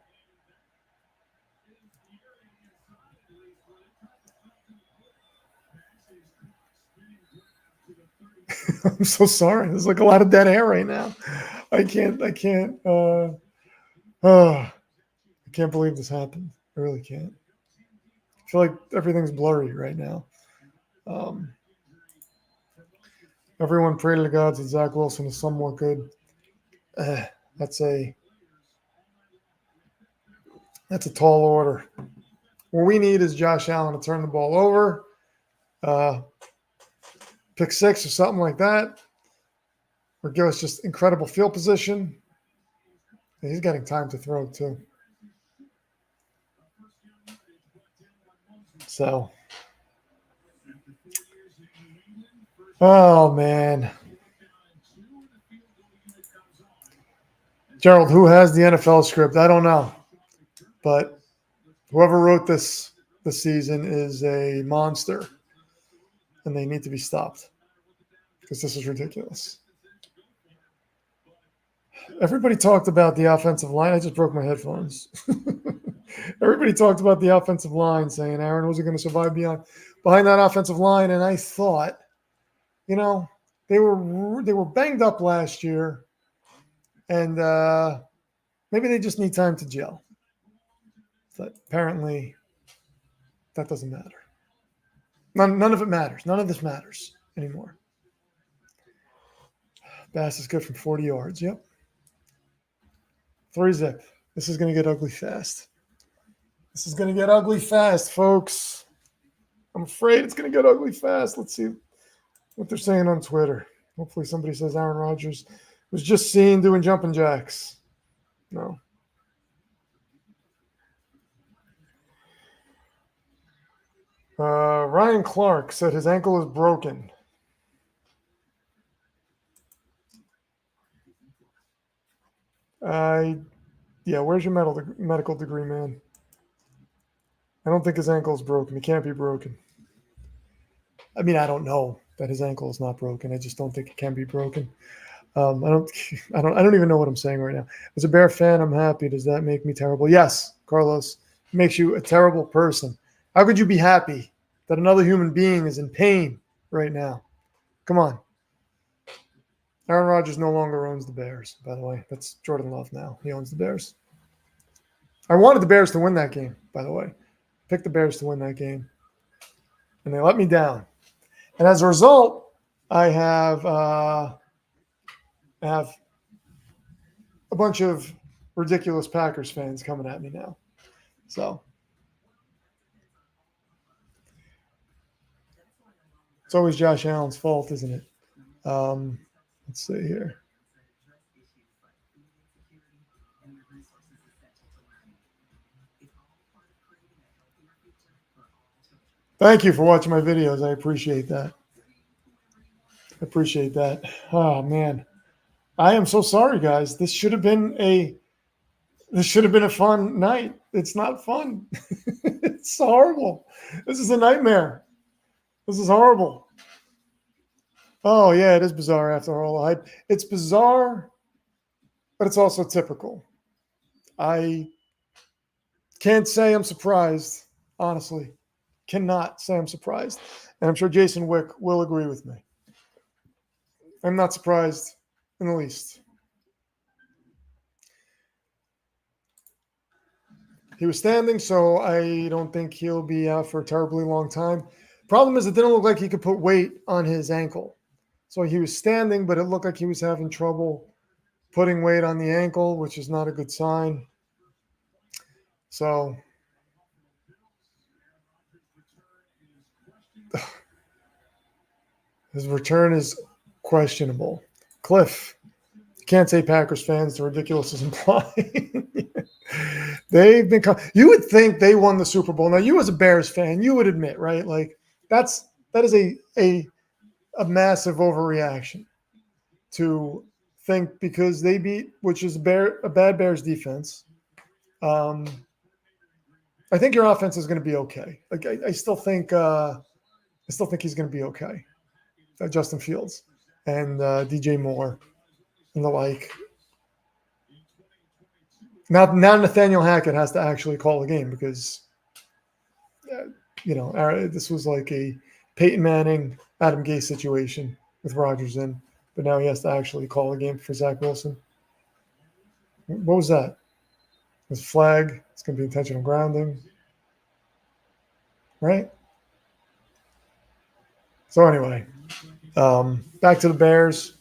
I'm so sorry. There's like a lot of dead air right now. I can't believe this happened. I really can't. feel like everything's blurry right now. Everyone pray to the gods that Zach Wilson is somewhat good. That's a tall order. What we need is Josh Allen to turn the ball over, pick six or something like that, or give us just incredible field position. And he's getting time to throw too. So, oh man. Gerald, who has the NFL script? I don't know. But whoever wrote this season is a monster. And they need to be stopped. Because this is ridiculous. Everybody talked about the offensive line. I just broke my headphones. Everybody talked about the offensive line, saying Aaron wasn't going to survive behind that offensive line. And I thought, you know, they were banged up last year. And maybe they just need time to gel. But apparently, that doesn't matter. None of it matters. None of this matters anymore. Bass is good from 40 yards. Yep. 3-zip. This is going to get ugly fast. This is going to get ugly fast, folks. I'm afraid it's going to get ugly fast. Let's see what they're saying on Twitter. Hopefully somebody says Aaron Rodgers was just seen doing jumping jacks. No. Ryan Clark said his ankle is broken. Yeah, where's your medical degree, man? I don't think his ankle is broken. It can't be broken. I mean, I don't know that his ankle is not broken. I just don't think it can be broken. I don't even know what I'm saying right now. As a Bear fan, I'm happy. Does that make me terrible? Yes, Carlos. It makes you a terrible person. How could you be happy that another human being is in pain right now? Come on. Aaron Rodgers no longer owns the Bears, by the way. That's Jordan Love now. He owns the Bears. I wanted the Bears to win that game, by the way. Picked the Bears to win that game. And they let me down. And as a result, I have a bunch of ridiculous Packers fans coming at me now. So it's always Josh Allen's fault, isn't it? Let's see here. Thank you for watching my videos. I appreciate that. Oh man, I am so sorry, guys. This should have been a fun night. It's not fun. It's horrible. This is a nightmare. This is horrible. Oh yeah, it is bizarre after all the hype. It's bizarre, but it's also typical. I can't say I'm surprised, honestly. Cannot say I'm surprised. And I'm sure Jason Wick will agree with me. I'm not surprised in the least. He was standing, so I don't think he'll be out for a terribly long time. Problem is, it didn't look like he could put weight on his ankle. So he was standing, but it looked like he was having trouble putting weight on the ankle, which is not a good sign. So his return is questionable. Cliff, you can't say Packers fans. The ridiculous is implied. They've been. You would think they won the Super Bowl. Now, you as a Bears fan, you would admit, right? Like that is a massive overreaction to think because they beat, which is a bad Bears defense. I think your offense is going to be okay. Like I still think he's going to be okay. Justin Fields and DJ Moore and the like. Now Nathaniel Hackett has to actually call the game because, this was like a Peyton Manning, Adam Gase situation with Rodgers in, but now he has to actually call the game for Zach Wilson. What was that? It was flag. It's going to be intentional grounding. right? So anyway, back to the Bears.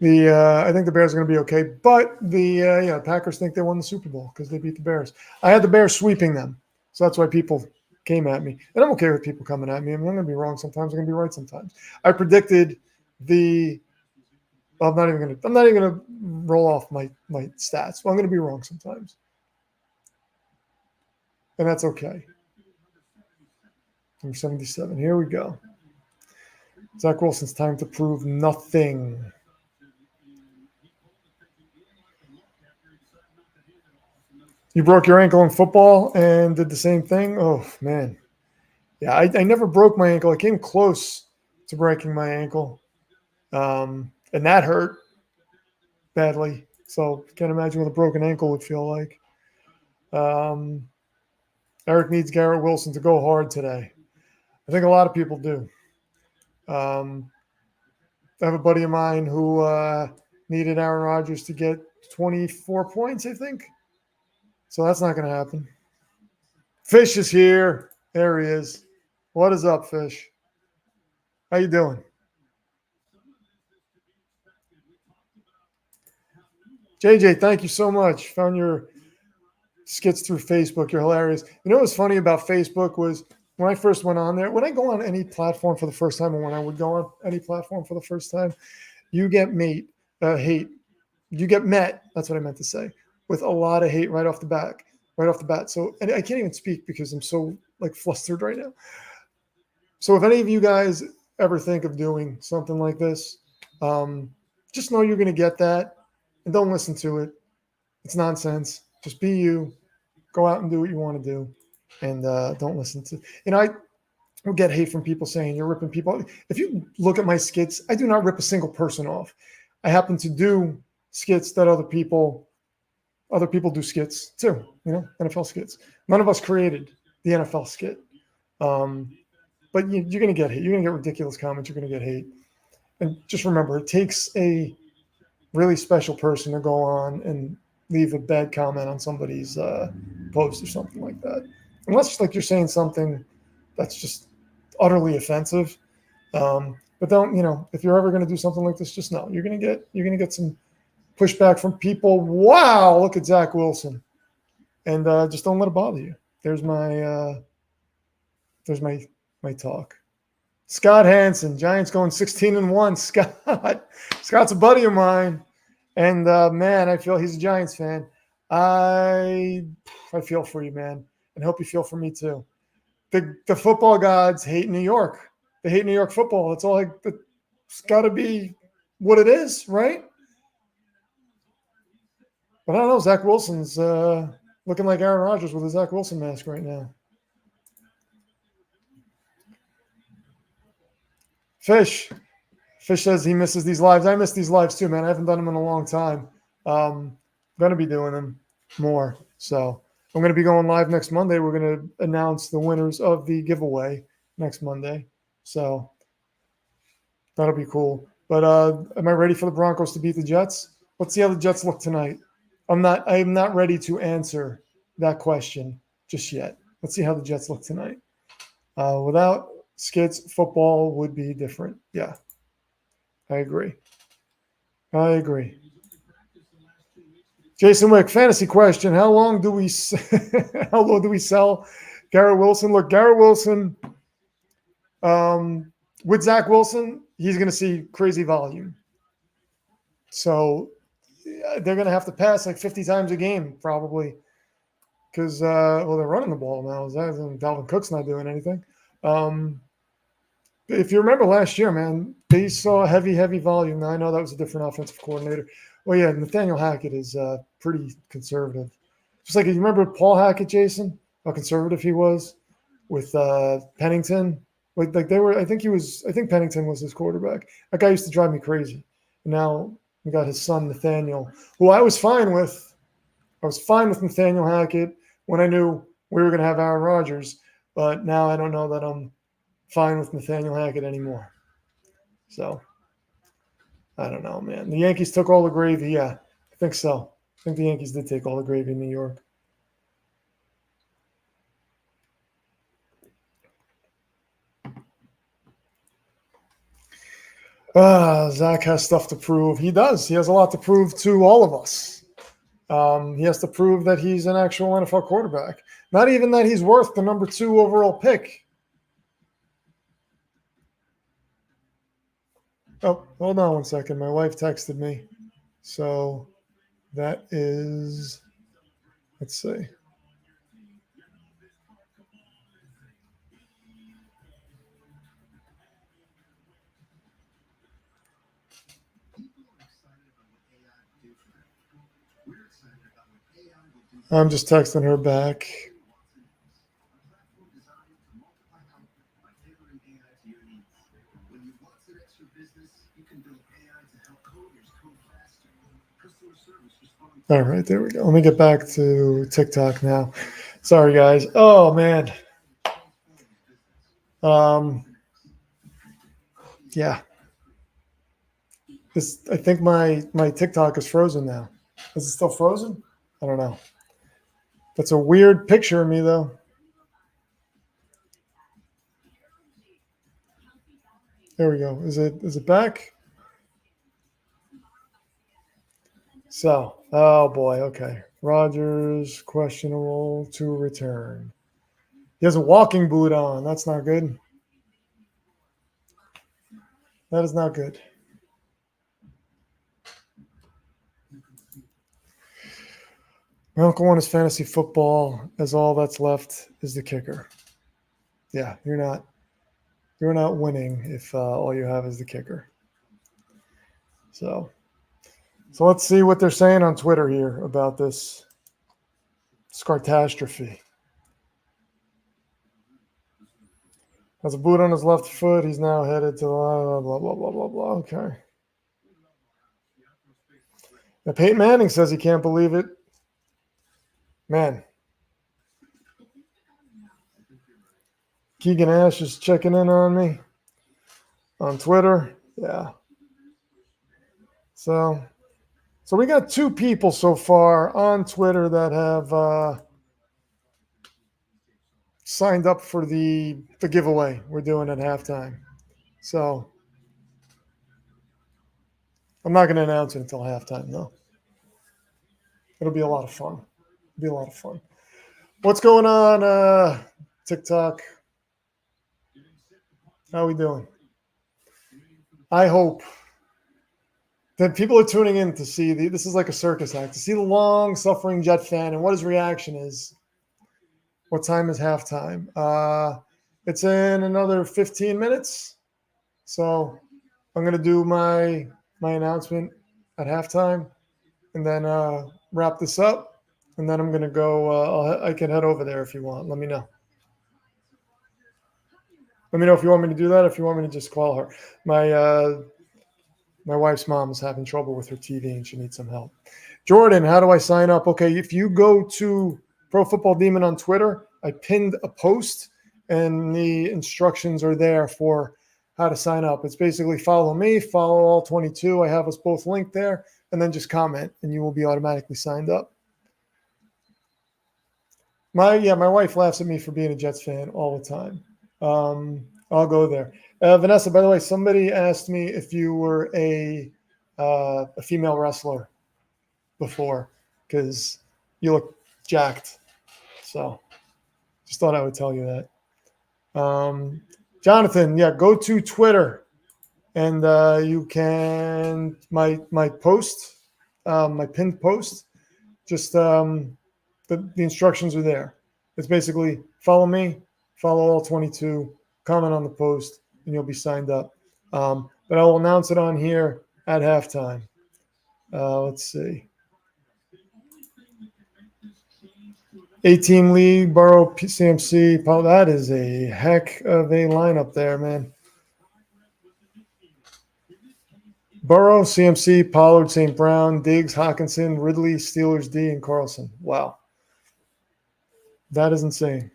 I think the Bears are going to be okay, but the Packers think they won the Super Bowl because they beat the Bears. I had the Bears sweeping them, so that's why people came at me, and I'm okay with people coming at me. I mean, I'm going to be wrong sometimes. I'm going to be right sometimes. I predicted the. Well, I'm not even going to roll off my stats. Well, I'm going to be wrong sometimes, and that's okay. Number 77. Here we go. Zach Wilson's time to prove nothing. You broke your ankle in football and did the same thing? Oh, man. Yeah, I never broke my ankle. I came close to breaking my ankle. And that hurt badly. So can't imagine what a broken ankle would feel like. Eric needs Garrett Wilson to go hard today. I think a lot of people do. I have a buddy of mine who needed Aaron Rodgers to get 24 points, I think. So that's not going to happen. Fish is here. There he is. What is up, Fish? How you doing? JJ, thank you so much. Found your skits through Facebook. You're hilarious. You know what's funny about Facebook was when I first went on there, when I go on any platform for the first time, or when I would go on any platform for the first time, you get hate. You get met, that's what I meant to say, with a lot of hate right off the bat. So, and I can't even speak because I'm so like flustered right now. So if any of you guys ever think of doing something like this, just know you're going to get that, and don't listen to it. It's nonsense. Just be you. Go out and do what you want to do, and don't listen to. I will get hate from people saying you're ripping people. If you look at my skits, I do not rip a single person off. I happen to do skits that other people do skits too. NFL skits. None of us created the NFL skit. But you're going to get hate. You're going to get ridiculous comments. You're going to get hate. And just remember, it takes a really special person to go on and leave a bad comment on somebody's post or something like that. Unless like you're saying something that's just utterly offensive. But don't, if you're ever going to do something like this, just know you're going to get some pushback from people. Wow, look at Zach Wilson. And just don't let it bother you. There's my talk. Scott Hansen, Giants going 16-1. Scott's a buddy of mine, and man, I feel he's a Giants fan. I feel for you, man, and hope you feel for me too. The football gods hate New York. They hate New York football. That's all. It's got to be what it is, right? But I don't know. Zach Wilson's looking like Aaron Rodgers with a Zach Wilson mask right now. Fish says he misses these lives. I miss these lives too, man. I haven't done them in a long time. I'm going to be doing them more. So I'm going to be going live next Monday. We're going to announce the winners of the giveaway next Monday. So that'll be cool. But am I ready for the Broncos to beat the Jets? Let's see how the Jets look tonight. I am not ready to answer that question just yet. Let's see how the Jets look tonight. Without skits, football would be different. Yeah, I agree. Jason Wick, fantasy question: how low do we sell Garrett Wilson? Look, Garrett Wilson, with Zach Wilson, he's going to see crazy volume. So they're going to have to pass like 50 times a game probably because they're running the ball now. Dalvin Cook's not doing anything. If you remember last year, man, they saw heavy volume. Now I know that was a different offensive coordinator. Well, yeah, Nathaniel Hackett is pretty conservative. Just like you remember Paul Hackett, Jason, how conservative he was with Pennington. Like they were. I think Pennington was his quarterback. That guy used to drive me crazy. And now we got his son Nathaniel, who I was fine with. I was fine with Nathaniel Hackett when I knew we were going to have Aaron Rodgers. But now I don't know that I'm fine with Nathaniel Hackett anymore. So I don't know, man. The Yankees took all the gravy. Yeah, I think so. I think the Yankees did take all the gravy in New York. Zach has stuff to prove. He does. He has a lot to prove to all of us. He has to prove that he's an actual NFL quarterback. Not even that he's worth the number 2 overall pick. Oh, hold on one second. My wife texted me. So that is, let's see. I'm just texting her back. All right, there we go. Let me get back to TikTok now. Sorry, guys. Oh man. Yeah. I think my TikTok is frozen now. Is it still frozen? I don't know. That's a weird picture of me though. There we go. Is it back? So, oh boy, okay. Rodgers questionable to return. He has a walking boot on. That's not good. That is not good. My uncle won his fantasy football, as all that's left is the kicker. Yeah, you're not winning if all you have is the kicker. So let's see what they're saying on Twitter here about this catastrophe. Has a boot on his left foot. He's now headed to blah blah blah blah blah blah. Okay. Now Peyton Manning says he can't believe it. Man. Keegan Ash is checking in on me on Twitter. Yeah. So we got 2 people so far on Twitter that have signed up for the giveaway we're doing at halftime. So I'm not going to announce it until halftime, though. It'll be a lot of fun. What's going on, TikTok? How are we doing? I hope that people are tuning in to see this is like a circus act, to see the long-suffering Jet fan and what his reaction is. What time is halftime? It's in another 15 minutes. So I'm going to do my announcement at halftime and then wrap this up. And then I'm going to go. I can head over there if you want. Let me know. Let me know if you want me to do that. If you want me to just call her. My wife's mom is having trouble with her TV and she needs some help. Jordan, how do I sign up? Okay, if you go to Pro Football Demon on Twitter, I pinned a post and the instructions are there for how to sign up. It's basically follow me, follow all 22. I have us both linked there, and then just comment and you will be automatically signed up. My wife laughs at me for being a Jets fan all the time. I'll go there. Vanessa, by the way, somebody asked me if you were a female wrestler before because you look jacked. So just thought I would tell you that. Jonathan, go to Twitter and you can my post, my pinned post. Just the instructions are there. It's basically follow me, follow all 22, comment on the post, and you'll be signed up. But I will announce it on here at halftime. Let's see. 8-team league, Burrow, CMC. That is a heck of a lineup there, man. Burrow, CMC, Pollard, St. Brown, Diggs, Hawkinson, Ridley, Steelers, D, and Carlson. Wow. That is insane.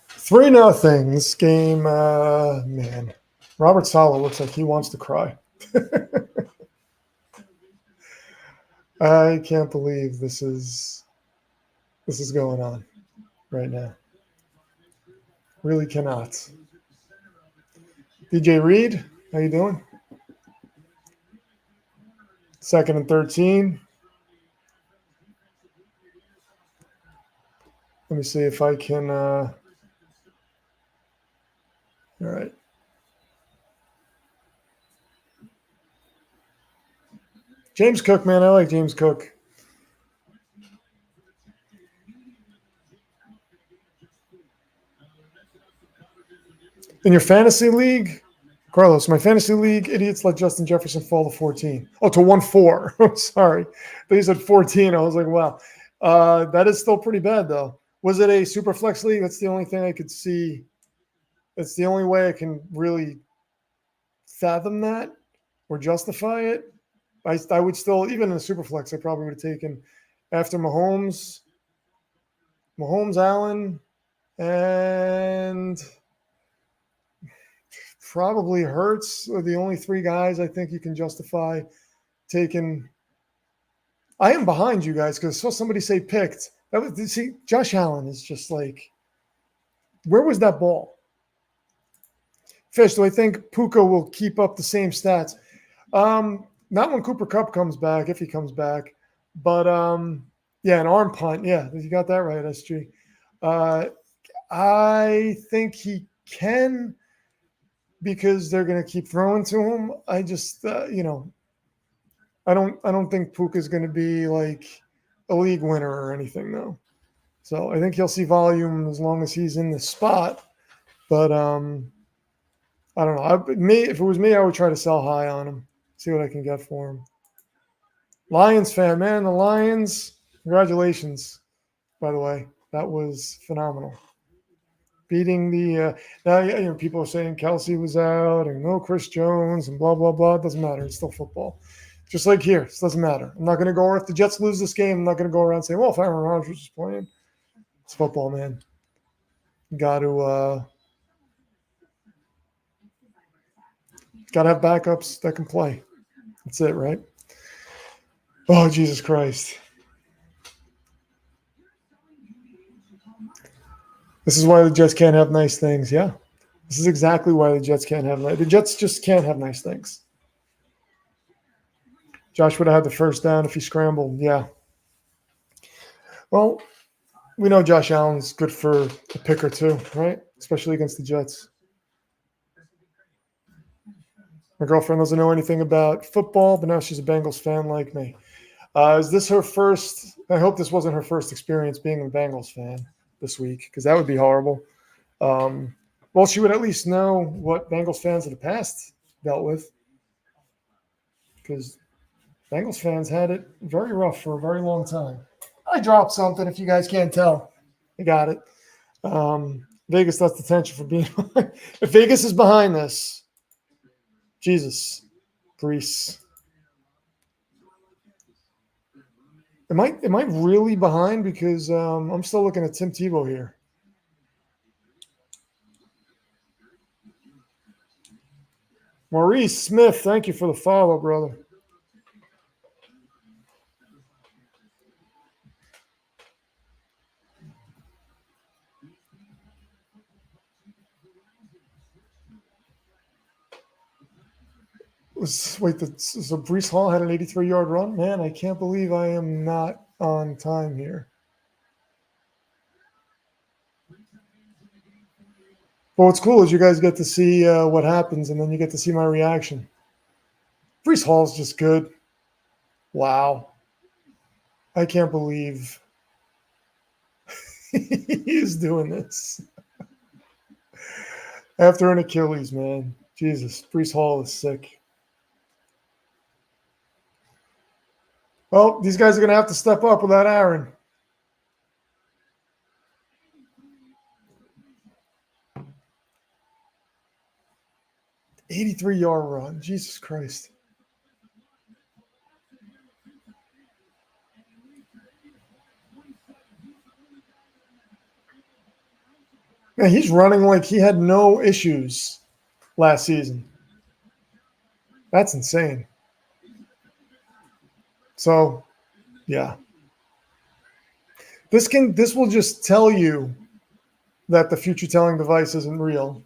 Three nothing. This game, man. Robert Saleh looks like he wants to cry. I can't believe this is going on. right now. Really cannot. DJ Reed, how you doing? 2nd and 13. Let me see if I can. All right. James Cook, man. I like James Cook. In your fantasy league, Carlos, my fantasy league, idiots let Justin Jefferson fall to 14. Oh, to 1-4. Sorry. They said 14. I was like, wow. That is still pretty bad, though. Was it a super flex league? That's the only thing I could see. That's the only way I can really fathom that or justify it. I would still, even in a super flex, I probably would have taken after Mahomes, Allen, and probably Hurts are the only three guys I think you can justify taking. I am behind you guys because I saw somebody say picked. That was, see, Josh Allen is just like, where was that ball? Fish, do I think Puka will keep up the same stats? Not when Cooper Kupp comes back, if he comes back. But yeah, an arm punt. Yeah, you got that right, SG. I think he can because they're going to keep throwing to him. I just, I don't think Puka's going to be like a league winner or anything, though. So I think he'll see volume as long as he's in the spot. But I don't know. If it was me, I would try to sell high on him, see what I can get for him. Lions fan, man. The Lions, congratulations, by the way. That was phenomenal. Beating the now, people are saying Kelsey was out and no Chris Jones and blah, blah, blah. It doesn't matter. It's still football. Just like here, it doesn't matter. I'm not going to go, if the Jets lose this game, I'm not going to go around saying, well, if Aaron Rodgers is playing. It's football, man. You got to have backups that can play. That's it, right? Oh, Jesus Christ. This is why the Jets can't have nice things. Yeah. This is exactly why the Jets can't have the Jets just can't have nice things. Josh would have had the first down if he scrambled. Yeah. Well, we know Josh Allen's good for a pick or two, right? Especially against the Jets. My girlfriend doesn't know anything about football, but now she's a Bengals fan like me. Is this her first? I hope this wasn't her first experience being a Bengals fan this week, because that would be horrible. Well, she would at least know what Bengals fans of the past dealt with, because Bengals fans had it very rough for a very long time. I dropped something, if you guys can't tell. I got it. Vegas, that's the tension for being if Vegas is behind this, Jesus, Greece. Am I really behind? Because I'm still looking at Tim Tebow here. Maurice Smith, thank you for the follow, brother. So Breece Hall had an 83-yard run? Man, I can't believe I am not on time here. But what's cool is you guys get to see what happens, and then you get to see my reaction. Breece Hall's just good. Wow. I can't believe he's doing this. After an Achilles, man. Jesus, Breece Hall is sick. Well, these guys are going to have to step up without Aaron. $83-yard run. Jesus Christ. Man, he's running like he had no issues last season. That's insane. So, yeah. This will just tell you that the future telling device isn't real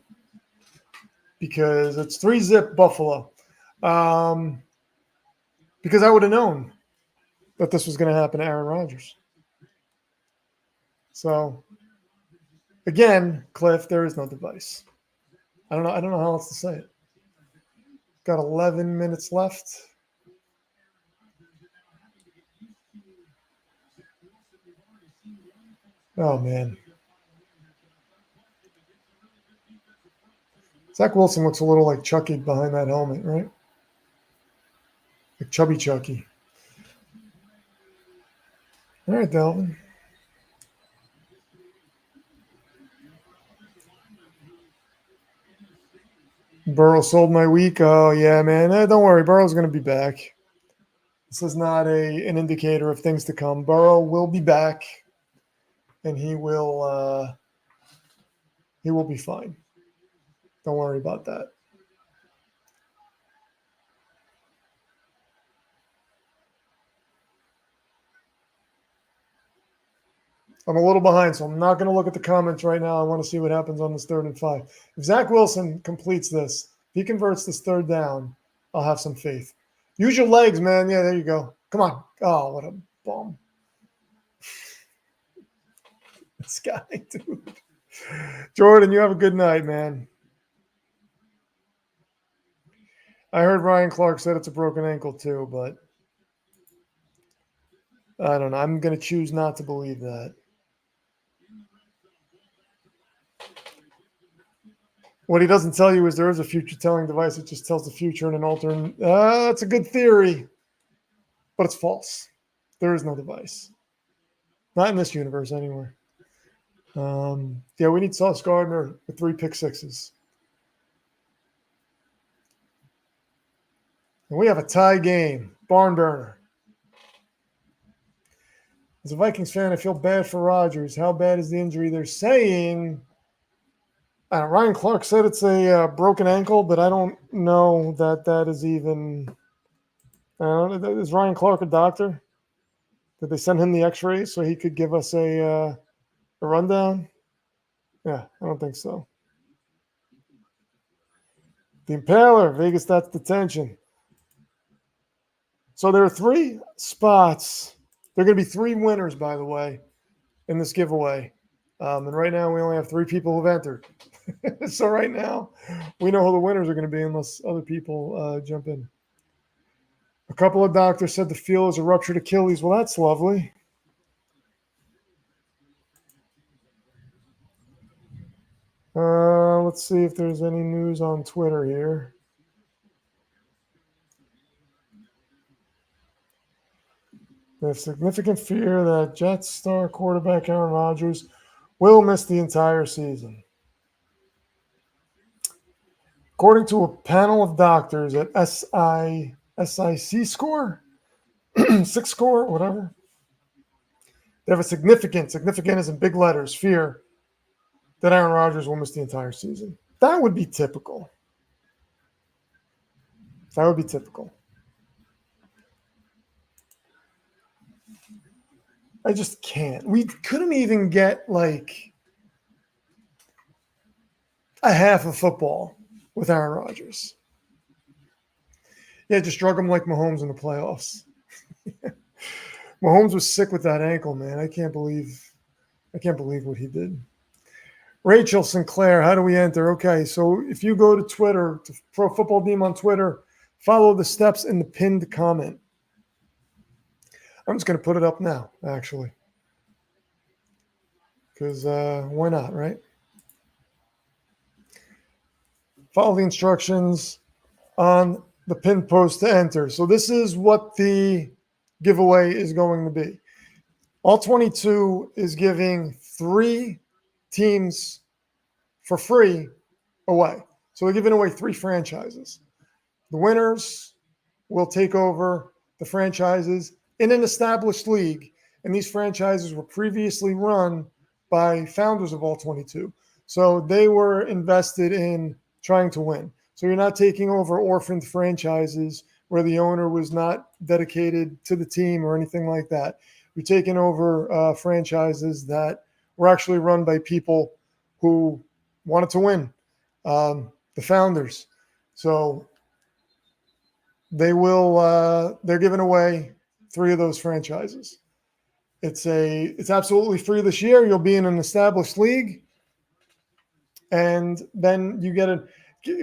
because it's 3-zip Buffalo. Because I would have known that this was going to happen to Aaron Rodgers. So again, Cliff, there is no device. I don't know how else to say it. Got 11 minutes left. Oh man. Zach Wilson looks a little like Chucky behind that helmet, right? Like Chubby Chucky. All right, Delvin. Burrow sold my week. Oh, yeah, man. Don't worry. Burrow's going to be back. This is not an indicator of things to come. Burrow will be back, and he will be fine. Don't worry about that. I'm a little behind, so I'm not going to look at the comments right now. I want to see what happens on this 3rd and 5. If Zach Wilson completes this, if he converts this 3rd down, I'll have some faith. Use your legs, man. Yeah, there you go. Come on. Oh, what a bum. This guy, dude. Jordan, you have a good night, man. I heard Ryan Clark said it's a broken ankle too, but I don't know. I'm going to choose not to believe that. What he doesn't tell you is there is a future telling device that just tells the future in an alternate. That's a good theory, but it's false. There is no device. Not in this universe, anywhere. Yeah, we need Sauce Gardner with 3 pick sixes. And we have a tie game. Barn burner. As a Vikings fan, I feel bad for Rodgers. How bad is the injury? They're saying Ryan Clark said it's a broken ankle, but I don't know that is even. Is Ryan Clark a doctor? Did they send him the X-rays so he could give us a rundown? Yeah, I don't think so. The Impaler, Vegas, that's detention. So there are 3 spots. There are going to be 3 winners, by the way, in this giveaway. And right now we only have 3 people who've entered. So right now we know who the winners are going to be unless other people jump in. A couple of doctors said the feel is a ruptured Achilles. Well, that's lovely. Let's see if there's any news on Twitter here. There's significant fear that Jets star quarterback Aaron Rodgers will miss the entire season. According to a panel of doctors at SIC score, 6 score, whatever, they have a significant is in big letters, fear that Aaron Rodgers will miss the entire season. That would be typical. That would be typical. I just can't. We couldn't even get like a half of football with Aaron Rodgers. Yeah, just drug him like Mahomes in the playoffs. Mahomes was sick with that ankle, man. I can't believe what he did. Rachel Sinclair, how do we enter? Okay, so if you go to Twitter, to Pro Football Team on Twitter, follow the steps in the pinned comment. I'm just going to put it up now, actually. Because why not, right? Follow the instructions on the pinned post to enter. So this is what the giveaway is going to be. All 22 is giving 3 teams for free away. So they're giving away 3 franchises. The winners will take over the franchises in an established league. And these franchises were previously run by founders of All 22. So they were invested in trying to win. So you're not taking over orphaned franchises where the owner was not dedicated to the team or anything like that. You're taking over franchises that were actually run by people who wanted to win, the founders. So they're giving away 3 of those franchises. It's absolutely free this year. You'll be in an established league, and then you get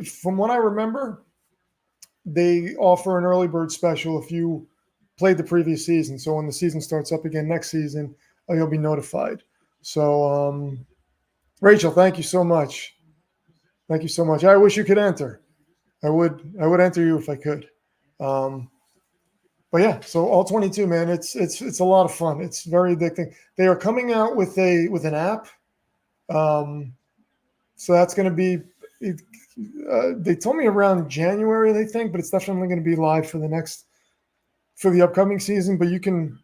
from what I remember, they offer an early bird special if you played the previous season. So when the season starts up again next season, you'll be notified. So Rachel, thank you so much. Thank you so much. I wish you could enter. I would enter you if I could. But yeah, so all 22, man, it's a lot of fun. It's very addicting. They are coming out with an app. So that's going to be. They told me around January, they think, but it's definitely going to be live for the upcoming season. But you can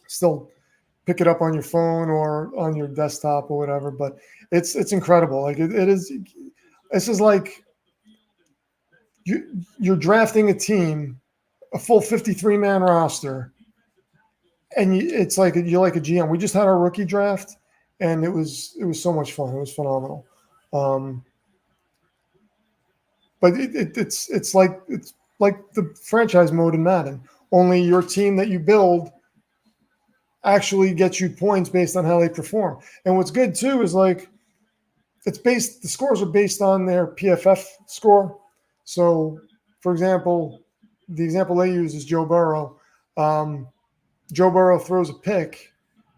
still pick it up on your phone or on your desktop or whatever. But it's incredible. Like it is. This is like you're drafting a team, a full 53-man roster, and it's like you're like a GM. We just had our rookie draft, and it was so much fun. It was phenomenal. But it's like the franchise mode in Madden. Only your team that you build actually gets you points based on how they perform. And what's good too is like the scores are based on their PFF score. So, for example, the example they use is Joe Burrow. Joe Burrow throws a pick,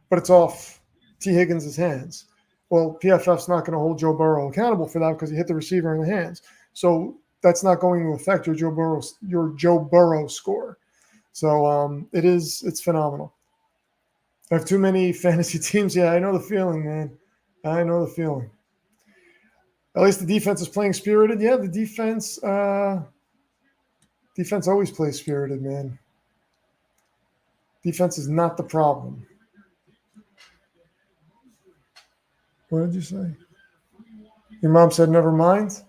but it's off T. Higgins' hands. Well, PFF's not going to hold Joe Burrow accountable for that because he hit the receiver in the hands. So that's not going to affect your Joe Burrow score. So it's phenomenal. I have too many fantasy teams. Yeah, I know the feeling, man. I know the feeling. At least the defense is playing spirited. Yeah, the defense always plays spirited, man. Defense is not the problem. What did you say? Your mom said never mind?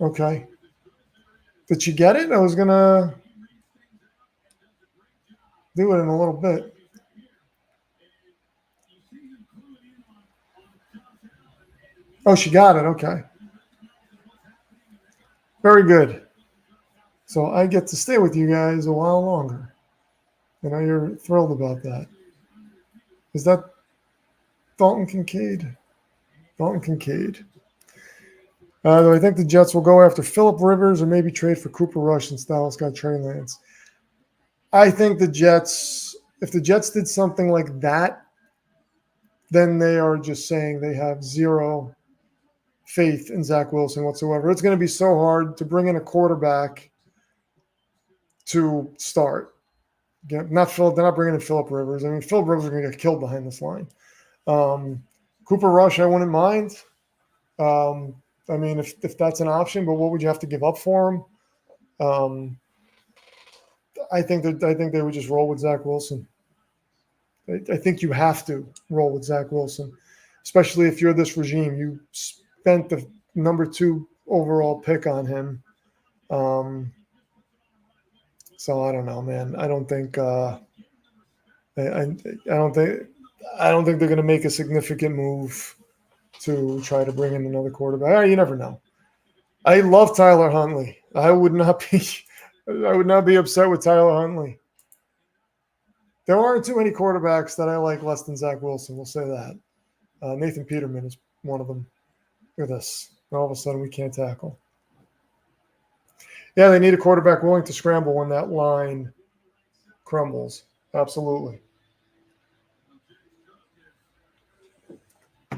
Okay. Did she get it? I was going to do it in a little bit. Oh, she got it. Okay. Very good. So I get to stay with you guys a while longer. I know you're thrilled about that. Is that Dalton Kincaid? Dalton Kincaid. Do I think the Jets will go after Phillip Rivers or maybe trade for Cooper Rush since Dallas got Trey Lance? I think if the Jets did something like that, then they are just saying they have zero faith in Zach Wilson whatsoever. It's going to be so hard to bring in a quarterback to start. They're not bringing in Phillip Rivers. I mean, Phillip Rivers is going to get killed behind this line. Cooper Rush, I wouldn't mind. I mean, if that's an option, but what would you have to give up for him? I think they would just roll with Zach Wilson. I think you have to roll with Zach Wilson, especially if you're this regime. You spent the number 2 overall pick on him. So I don't know, man. I don't think I don't think they're going to make a significant move to try to bring in another quarterback. You never know. I love Tyler Huntley. I would not be upset with Tyler Huntley. There aren't too many quarterbacks that I like less than Zach Wilson. We'll say that. Nathan Peterman is one of them. Look at this. All of a sudden, we can't tackle. Yeah, they need a quarterback willing to scramble when that line crumbles. Absolutely.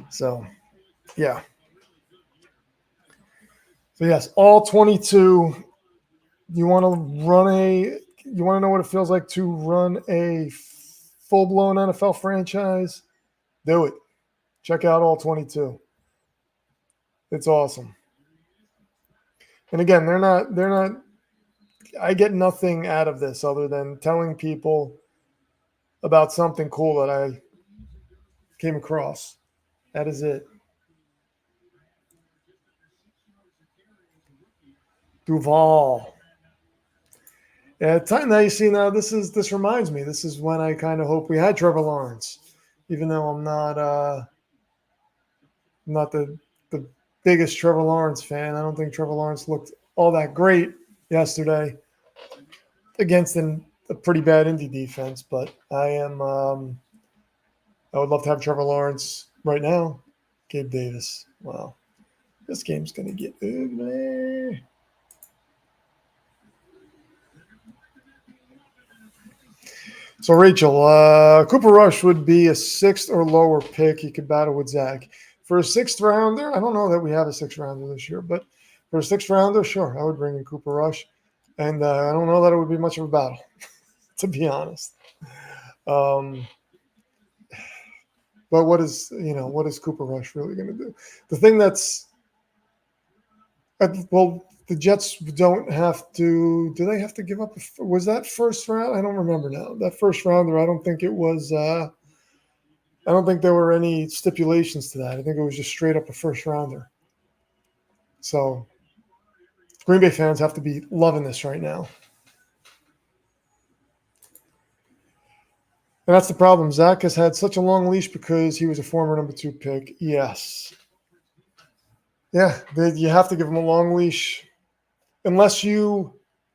So, yeah. So, yes, all 22. You want to know what it feels like to run a full-blown NFL franchise? Do it. Check out all 22. It's awesome. And again, they're not I get nothing out of this other than telling people about something cool that I came across. That is it. Duval. Yeah, now you see now this reminds me. This is when I kind of hope we had Trevor Lawrence, even though I'm not the biggest Trevor Lawrence fan. I don't think Trevor Lawrence looked all that great yesterday against a pretty bad Indy defense. But I would love to have Trevor Lawrence right now. Gabe Davis. Wow, this game's gonna get ugly. So Rachel, Cooper Rush would be a sixth or lower pick. He could battle with Zach. For a sixth rounder, I don't know that we have a sixth rounder this year, but for a sixth rounder, sure, I would bring in Cooper Rush. And I don't know that it would be much of a battle, to be honest. But what is Cooper Rush really going to do? The thing the Jets don't have to. Do they have to give up? Was that first round? I don't remember now. That first rounder, I don't think it was. I don't think there were any stipulations to that. I think it was just straight up a first rounder. So Green Bay fans have to be loving this right now. And that's the problem. Zach has had such a long leash because he was a former number 2 pick. Yes. Yeah, you have to give him a long leash. Unless you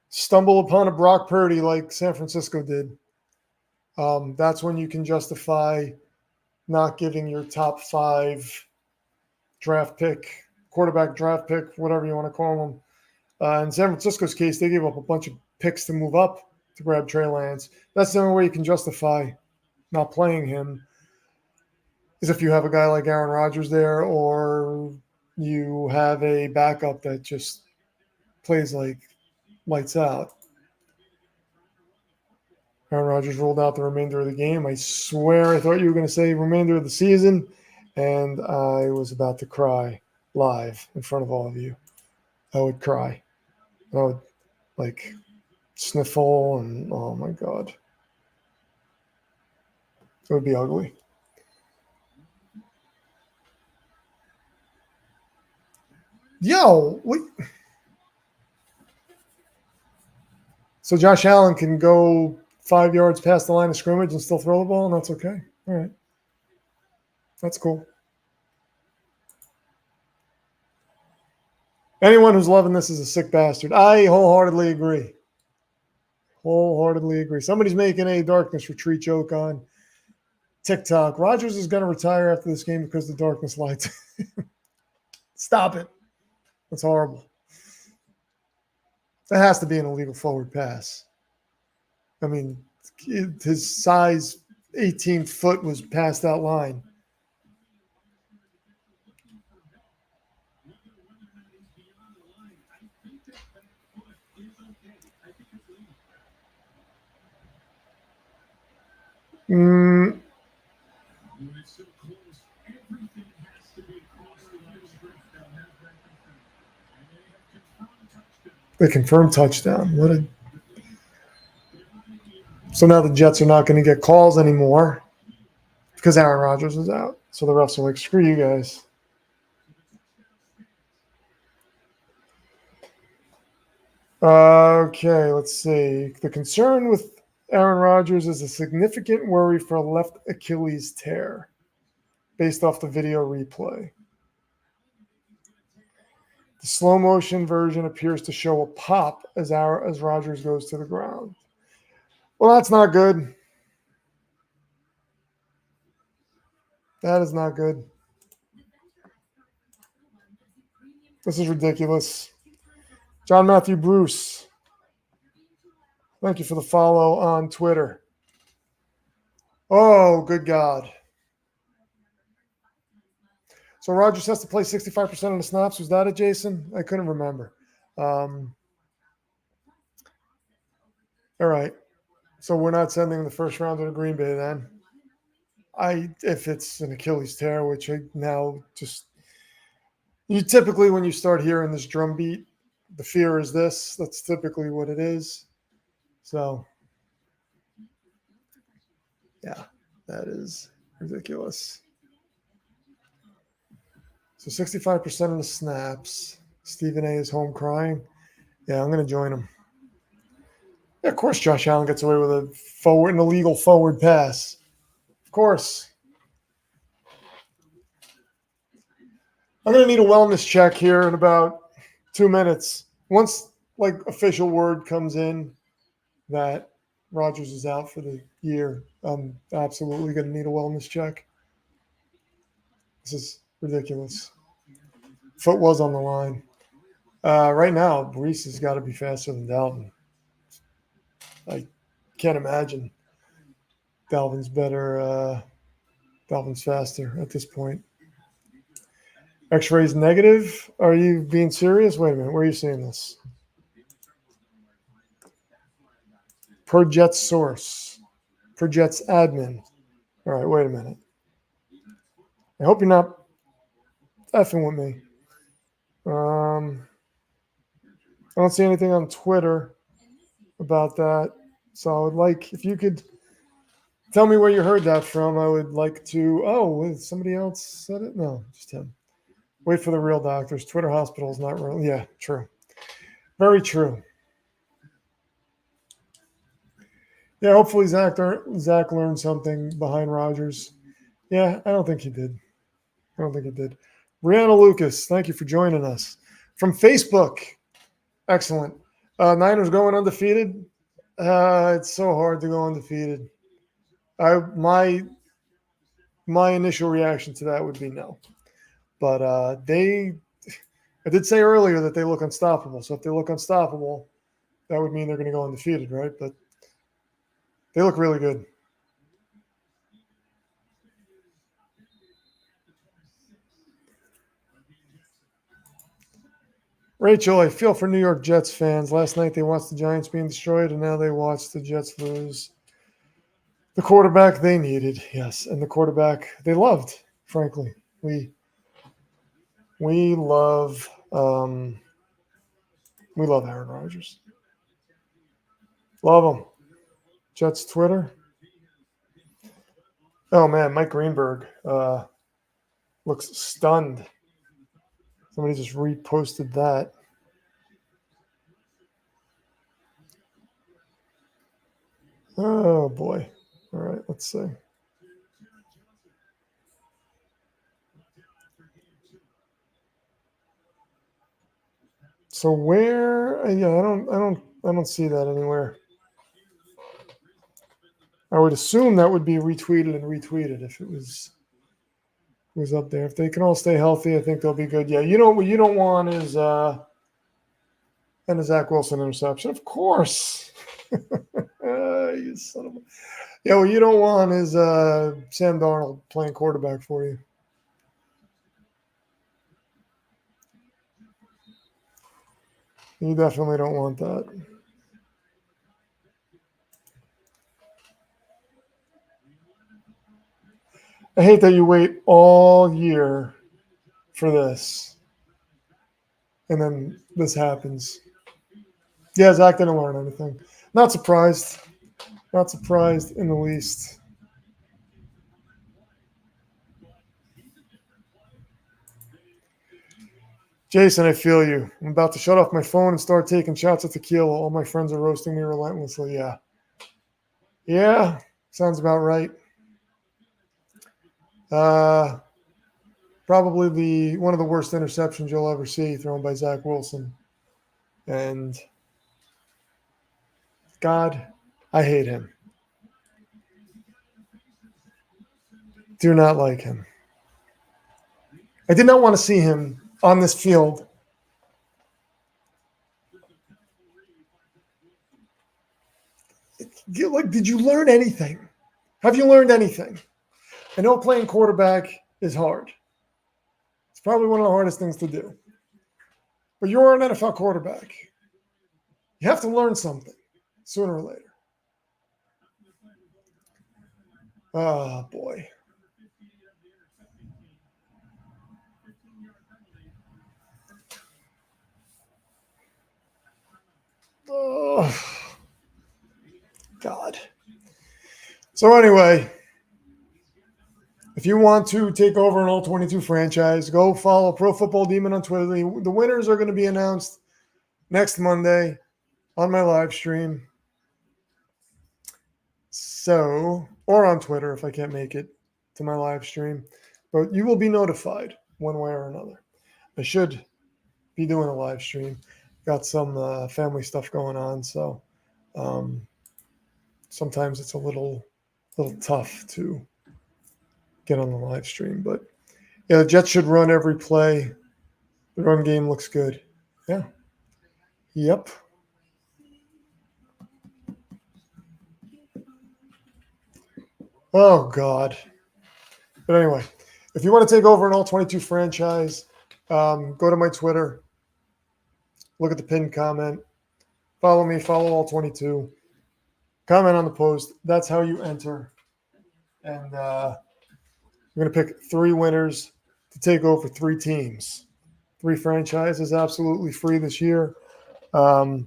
stumble upon a Brock Purdy like San Francisco did. That's when you can justify not giving your top 5 draft pick, quarterback draft pick, whatever you want to call them. In San Francisco's case, they gave up a bunch of picks to move up to grab Trey Lance. That's the only way you can justify not playing him, is if you have a guy like Aaron Rodgers there, or you have a backup that just plays like lights out. Aaron Rodgers rolled out the remainder of the game. I swear I thought you were going to say remainder of the season, and I was about to cry live in front of all of you. I would cry. I would sniffle, and oh my God. It would be ugly. Yo, wait. So Josh Allen can go 5 yards past the line of scrimmage and still throw the ball, and that's okay. All right. That's cool. Anyone who's loving this is a sick bastard. I wholeheartedly agree. Somebody's making a darkness retreat joke on TikTok. Rodgers is going to retire after this game because the darkness lights. Stop it. That's horrible. That has to be an illegal forward pass. I mean, his size 18 foot was past that line. They confirmed touchdown. So now the Jets are not going to get calls anymore because Aaron Rodgers is out. So the refs are like, screw you guys. Okay, let's see. The concern with Aaron Rodgers is a significant worry for a left Achilles tear based off the video replay. The slow motion version appears to show a pop as Rodgers goes to the ground. Well, that's not good. That is not good. This is ridiculous. John Matthew Bruce, thank you for the follow on Twitter. Oh, good God. So Rodgers has to play 65% of the snaps. Was that it, Jason? I couldn't remember. All right. So we're not sending the first round to Green Bay then. If it's an Achilles tear, which I now just – you typically, when you start hearing this drum beat, the fear is this. That's typically what it is. So, yeah, that is ridiculous. So 65% of the snaps. Stephen A. is home crying. Yeah, I'm going to join him. Yeah, of course, Josh Allen gets away with an illegal forward pass. Of course. I'm going to need a wellness check here in about 2 minutes. Once official word comes in that Rodgers is out for the year, I'm absolutely going to need a wellness check. This is ridiculous. Foot was on the line. Right now, Brees has got to be faster than Dalvin. I can't imagine Dalvin's better. Dalvin's faster at this point. X-rays negative? Are you being serious? Wait a minute. Where are you seeing this? Per Jets source. Per Jets admin. All right, wait a minute. I hope you're not effing with me. I don't see anything on Twitter about that. So I would like, if you could tell me where you heard that from, I would like to. Oh, somebody else said it? No, just him. Wait for the real doctors. Twitter hospital is not real. Yeah, true. Very true. Yeah, hopefully Zach learned something behind Rodgers. Yeah, I don't think he did. Brianna Lucas, thank you for joining us. From Facebook, excellent. Niners going undefeated. It's so hard to go undefeated. My initial reaction to that would be no. But I did say earlier that they look unstoppable. So if they look unstoppable, that would mean they're going to go undefeated, right? But they look really good. Rachel, I feel for New York Jets fans. Last night they watched the Giants being destroyed, and now they watch the Jets lose. The quarterback they needed, yes, and the quarterback they loved, frankly. We love Aaron Rodgers. Love him. Jets Twitter. Oh man, Mike Greenberg looks stunned. Somebody just reposted that. Oh boy. All right, let's see. So where? Yeah, I don't see that anywhere. I would assume that would be retweeted and retweeted if it was up there. If they can all stay healthy, I think they'll be good. Yeah, what you don't want is and a Zach Wilson interception, of course. You son of a... Yeah, what you don't want is Sam Darnold playing quarterback for you. You definitely don't want that. I hate that you wait all year for this, and then this happens. Yeah, Zach didn't learn anything. Not surprised. Not surprised in the least. Jason, I feel you. I'm about to shut off my phone and start taking shots of tequila. All my friends are roasting me relentlessly. Yeah. Yeah, sounds about right. Probably one of the worst interceptions you'll ever see thrown by Zach Wilson. And God, I hate him. Do not like him. I did not want to see him on this field. Did you learn anything? Have you learned anything? I know playing quarterback is hard. It's probably one of the hardest things to do. But you're an NFL quarterback. You have to learn something sooner or later. Oh, boy. Oh, God. So anyway, if you want to take over an All-22 franchise, go follow Pro Football Demon on Twitter. The winners are going to be announced next Monday on my live stream. So, or on Twitter if I can't make it to my live stream. But you will be notified one way or another. I should be doing a live stream. Got some family stuff going on, so sometimes it's a little tough to get on the live stream. But yeah, the Jets should run every play. The run game looks good. Yeah. Yep. Oh, God. But anyway, if you want to take over an All-22 franchise, go to my Twitter. Look at the pinned comment. Follow me. Follow All-22. Comment on the post. That's how you enter. And we're going to pick 3 winners to take over 3 teams. 3 franchises absolutely free this year. So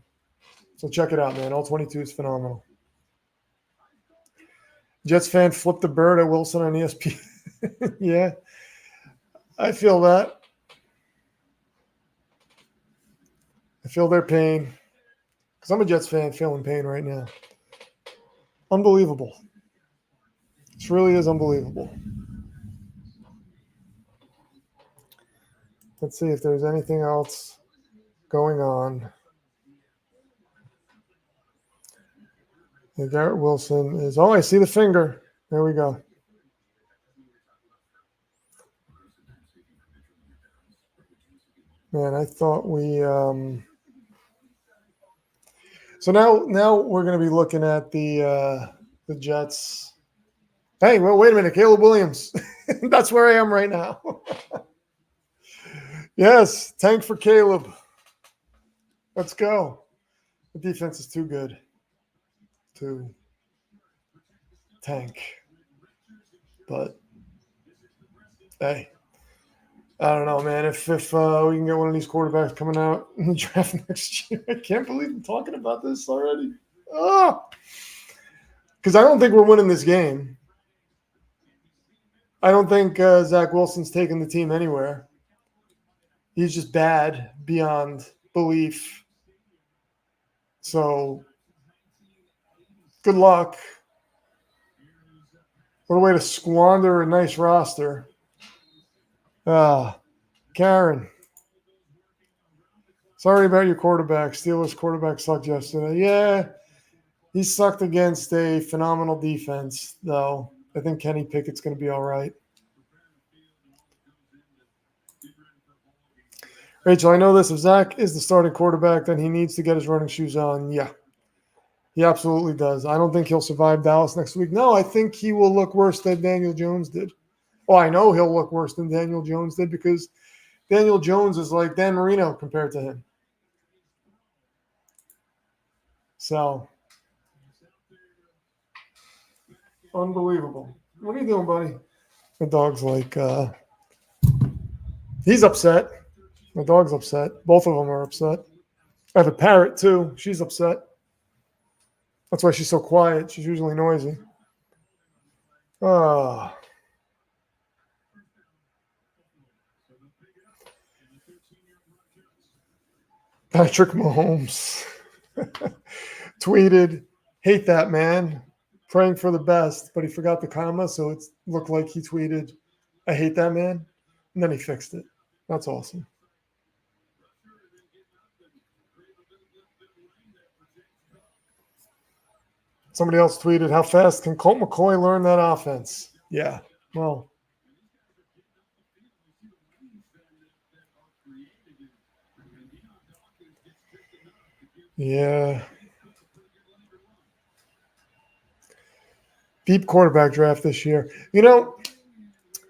check it out, man. All-22 is phenomenal. Jets fan flipped the bird at Wilson on ESPN. Yeah, I feel that. I feel their pain because I'm a Jets fan feeling pain right now. Unbelievable. This really is unbelievable. Let's see if there's anything else going on. And Garrett Wilson is, I see the finger. There we go. Man, I thought we so now we're going to be looking at the Jets. Hey, well, wait a minute, Caleb Williams. That's where I am right now. Yes, tank for Caleb. Let's go. The defense is too good to tank. But hey, I don't know, man. If we can get one of these quarterbacks coming out in the draft next year, I can't believe I'm talking about this already. Because I don't think we're winning this game. I don't think Zach Wilson's taking the team anywhere. He's just bad beyond belief. So, good luck. What a way to squander a nice roster. Karen. Sorry about your quarterback. Steelers quarterback sucked yesterday. Yeah, he sucked against a phenomenal defense, though. I think Kenny Pickett's going to be all right. Rachel, I know this. If Zach is the starting quarterback, then he needs to get his running shoes on. Yeah, he absolutely does. I don't think he'll survive Dallas next week. No, I think he will look worse than Daniel Jones did. Well, I know he'll look worse than Daniel Jones did because Daniel Jones is like Dan Marino compared to him. So, unbelievable. What are you doing, buddy? The dog's like, he's upset. My dog's upset. Both of them are upset. I have a parrot, too. She's upset. That's why she's so quiet. She's usually noisy. Patrick Mahomes tweeted, hate that man, praying for the best, but he forgot the comma, so it looked like he tweeted, I hate that man, and then he fixed it. That's awesome. Somebody else tweeted, how fast can Colt McCoy learn that offense? Yeah, well. Yeah. Deep quarterback draft this year. You know,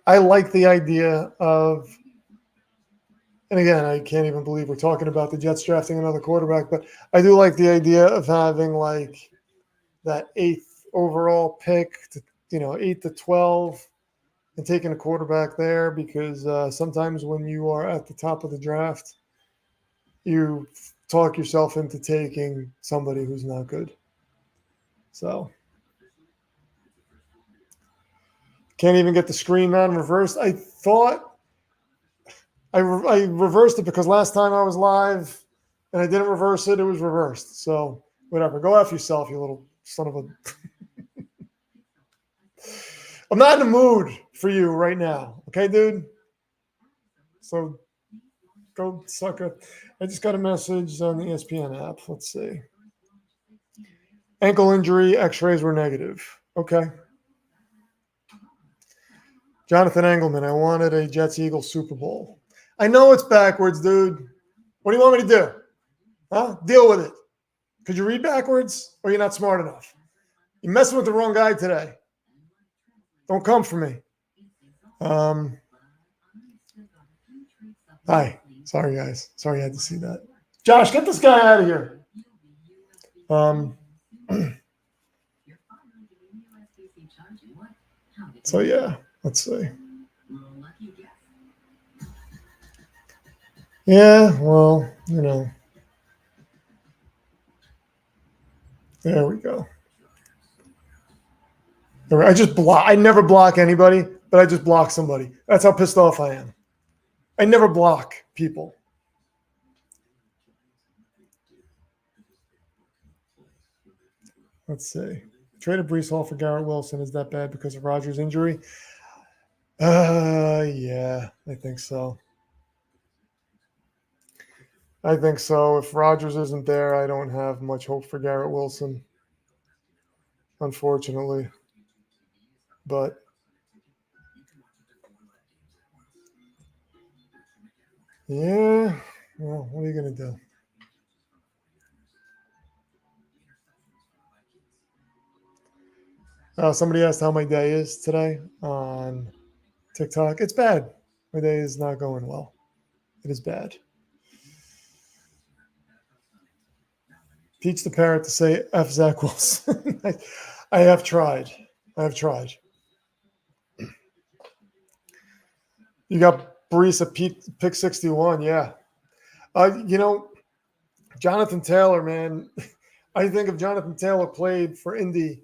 I like the idea of, and again, I can't even believe we're talking about the Jets drafting another quarterback, but I do like the idea of having like that 8th overall pick to, 8 to 12 and taking a quarterback there because sometimes when you are at the top of the draft, you talk yourself into taking somebody who's not good. So can't even get the screen on reversed. I thought I reversed it because last time I was live and I didn't reverse it, it was reversed. So whatever. Go F yourself, you little son of a. I'm not in the mood for you right now. Okay, dude? So go suck it. I just got a message on the ESPN app. Let's see. Ankle injury, x-rays were negative. Okay. Jonathan Engelman, I wanted a Jets-Eagles Super Bowl. I know it's backwards, dude. What do you want me to do? Huh? Deal with it. Could you read backwards or you're not smart enough? You're messing with the wrong guy today. Don't come for me. Hi. Sorry, guys. Sorry I had to see that. Josh, get this guy out of here. So, yeah, let's see. Yeah, well, you know. There we go. I never block anybody, but I just block somebody. That's how pissed off I am. I never block people. Let's see. Traded Breece Hall for Garrett Wilson. Is that bad because of Rodgers' injury? Yeah, I think so. I think so. If Rodgers isn't there, I don't have much hope for Garrett Wilson, unfortunately. But yeah, well, what are you going to do? Somebody asked how my day is today on TikTok. It's bad. My day is not going well. It is bad. Teach the parrot to say F Zach Wilson. I have tried. You got Breece at pick 61. Yeah. Jonathan Taylor, man. I think if Jonathan Taylor played for Indy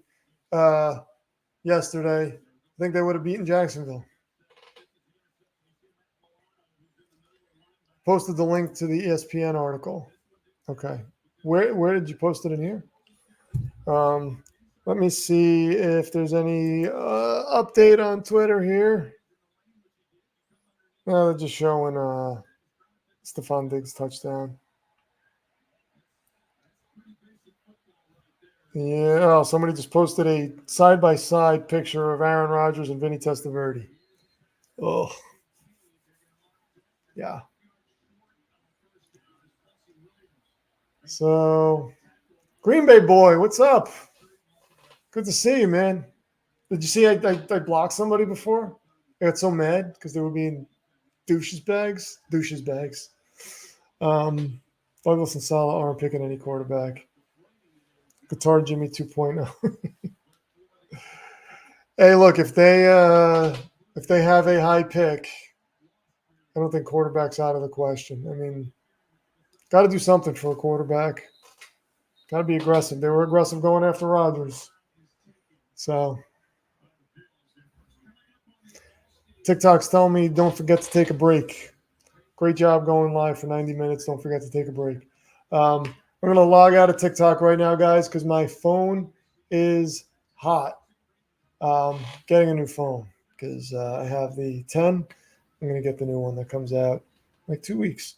yesterday, I think they would have beaten Jacksonville. Posted the link to the ESPN article. Okay. Where did you post it in here? Let me see if there's any update on Twitter here. No, they're just showing Stephon Diggs touchdown. Yeah, somebody just posted a side-by-side picture of Aaron Rodgers and Vinny Testaverde. Oh, yeah. So, Green Bay boy, what's up? Good to see you, man. Did you see I blocked somebody before? I got so mad because they were being douches bags. Douglas and Salah aren't picking any quarterback. Guitar Jimmy 2.0. Hey, look, if they have a high pick, I don't think quarterback's out of the question. I mean, got to do something for a quarterback. Got to be aggressive. They were aggressive going after Rodgers. So TikTok's telling me don't forget to take a break. Great job going live for 90 minutes. Don't forget to take a break. I'm going to log out of TikTok right now, guys, because my phone is hot. Getting a new phone because I have the 10. I'm going to get the new one that comes out in like 2 weeks.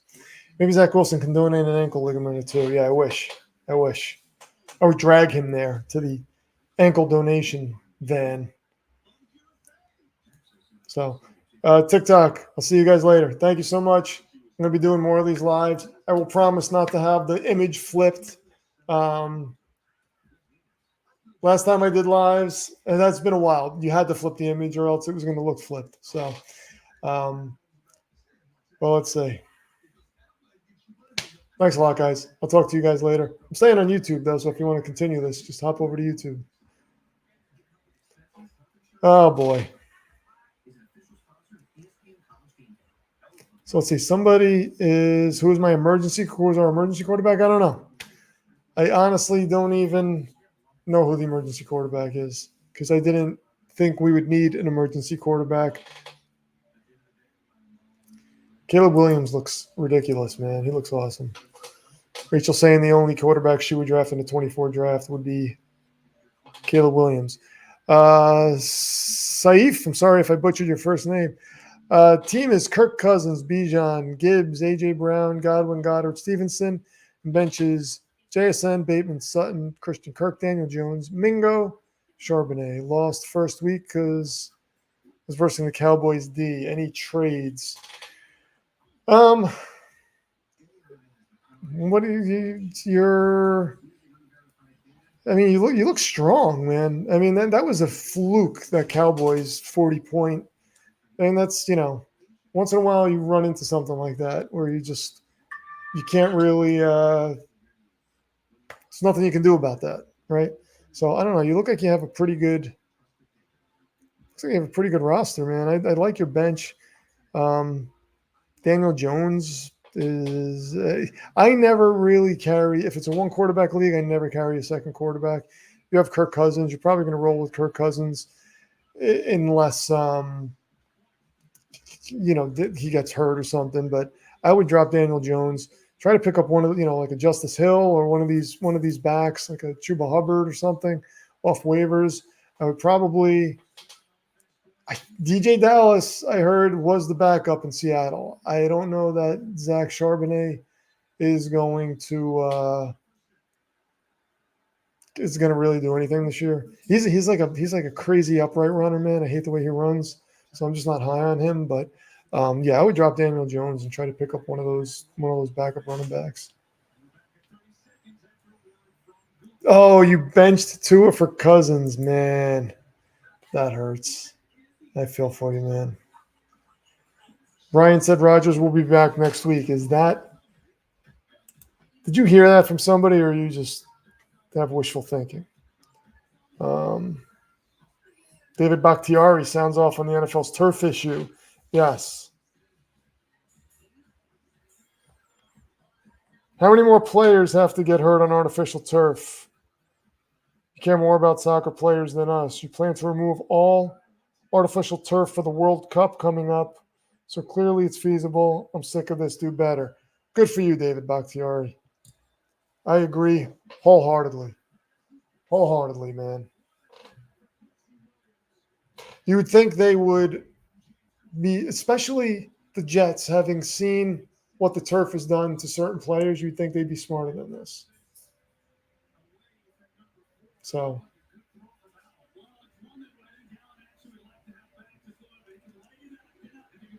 Maybe Zach Wilson can donate an ankle ligament or two. Yeah, I wish. I would drag him there to the ankle donation van. So, TikTok, I'll see you guys later. Thank you so much. I'm going to be doing more of these lives. I will promise not to have the image flipped. Last time I did lives, and that's been a while, you had to flip the image or else it was going to look flipped. So, well, let's see. Thanks a lot, guys. I'll talk to you guys later. I'm staying on YouTube, though, so if you want to continue this, just hop over to YouTube. Oh, boy. So let's see. Who's our emergency quarterback? I don't know. I honestly don't even know who the emergency quarterback is because I didn't think we would need an emergency quarterback. Caleb Williams looks ridiculous, man. He looks awesome. Rachel saying the only quarterback she would draft in the 24 draft would be Caleb Williams. Saif, I'm sorry if I butchered your first name. Team is Kirk Cousins, Bijan, Gibbs, A.J. Brown, Godwin, Goddard, Stevenson. And benches JSN, Bateman, Sutton, Christian Kirk, Daniel Jones, Mingo, Charbonnet. Lost first week because was versing the Cowboys D. Any trades? What do you're? I mean, you look strong, man. I mean, that was a fluke, that Cowboys 40-point. And that's, once in a while you run into something like that where you can't really, there's nothing you can do about that, right? So I don't know. You look like you have a pretty good roster, man. I like your bench. Daniel Jones is, I never really carry, if it's a one quarterback league, I never carry a second quarterback. You have Kirk Cousins. You're probably going to roll with Kirk Cousins unless, he gets hurt or something. But I would drop Daniel Jones. Try to pick up one of, like a Justice Hill or one of these backs, like a Chuba Hubbard or something off waivers. I would probably. DJ Dallas, I heard, was the backup in Seattle. I don't know that Zach Charbonnet is going to really do anything this year. He's like a crazy upright runner, man. I hate the way he runs, so I'm just not high on him. But I would drop Daniel Jones and try to pick up one of those backup running backs. Oh, you benched Tua for Cousins, man. That hurts. I feel for you, man. Brian said Rodgers will be back next week. Did you hear that from somebody, or you just have wishful thinking? David Bakhtiari sounds off on the NFL's turf issue. Yes. How many more players have to get hurt on artificial turf? You care more about soccer players than us. You plan to remove all artificial turf for the World Cup coming up. So clearly it's feasible. I'm sick of this. Do better. Good for you, David Bakhtiari. I agree wholeheartedly. Wholeheartedly, man. You would think they would be, especially the Jets, having seen what the turf has done to certain players, you'd think they'd be smarter than this. So.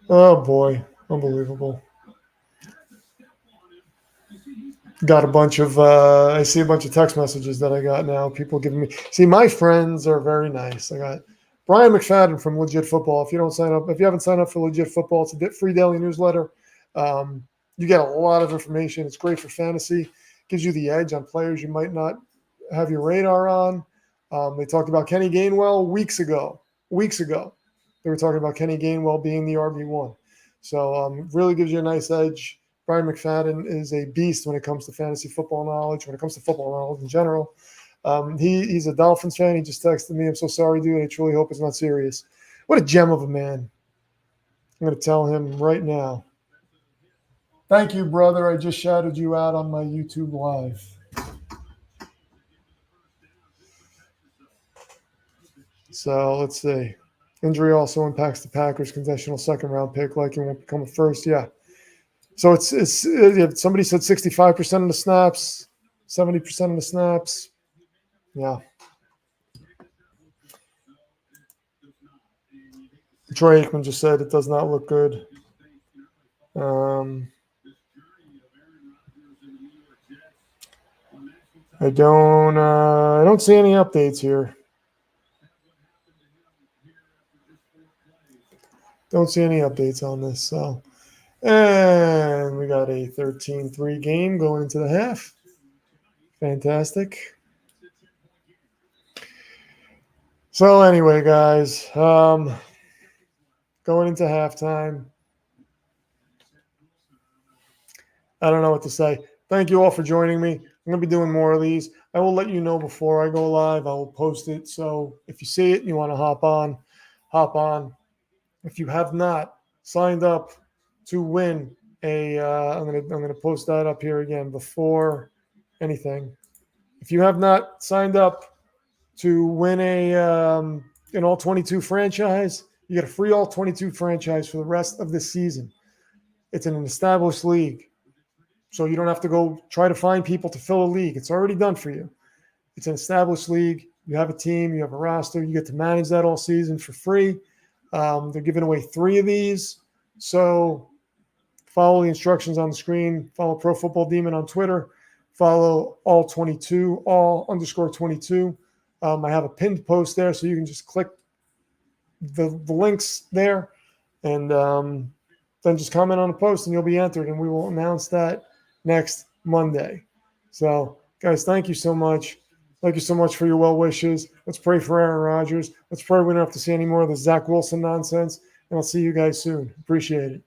Oh, boy. Unbelievable. Got a bunch of, I see a bunch of text messages that I got now. People giving me, see, my friends are very nice. I got Brian McFadden from Legit Football. If you haven't signed up for Legit Football, it's a free daily newsletter. You get a lot of information. It's great for fantasy. Gives you the edge on players you might not have your radar on. They talked about Kenny Gainwell weeks ago. They were talking about Kenny Gainwell being the RB1. So really gives you a nice edge. Brian McFadden is a beast when it comes to fantasy football knowledge, when it comes to football knowledge in general. He's a Dolphins fan. He just texted me, "I'm so sorry, dude. I truly hope it's not serious." What a gem of a man. I'm going to tell him right now. Thank you, brother. I just shouted you out on my YouTube Live. So let's see. Injury also impacts the Packers' conditional second-round pick, like it won't become a first. Yeah. So it's somebody said 65% of the snaps, 70% of the snaps. Yeah. Troy Aikman just said it does not look good. I don't see any updates here. Don't see any updates on this. So, and we got a 13-3 game going into the half. Fantastic. So anyway, guys, going into halftime, I don't know what to say. Thank you all for joining me. I'm going to be doing more of these. I will let you know before I go live. I will post it. So if you see it and you want to hop on. If you have not signed up to win I'm going to post that up here again before anything. If you have not signed up to win an all 22 franchise. You get a free all 22 franchise for the rest of the season. It's in an established league. So you don't have to go try to find people to fill a league. It's already done for you. It's an established league. You have a team, you have a roster, you get to manage that all season for free. They're giving away 3 of these. So follow the instructions on the screen. Follow Pro Football Demon on Twitter. Follow all_22. I have a pinned post there, so you can just click the links there and then just comment on the post and you'll be entered, and we will announce that next Monday. So, guys, thank you so much. Thank you so much for your well wishes. Let's pray for Aaron Rodgers. Let's pray we don't have to see any more of the Zach Wilson nonsense. And I'll see you guys soon. Appreciate it.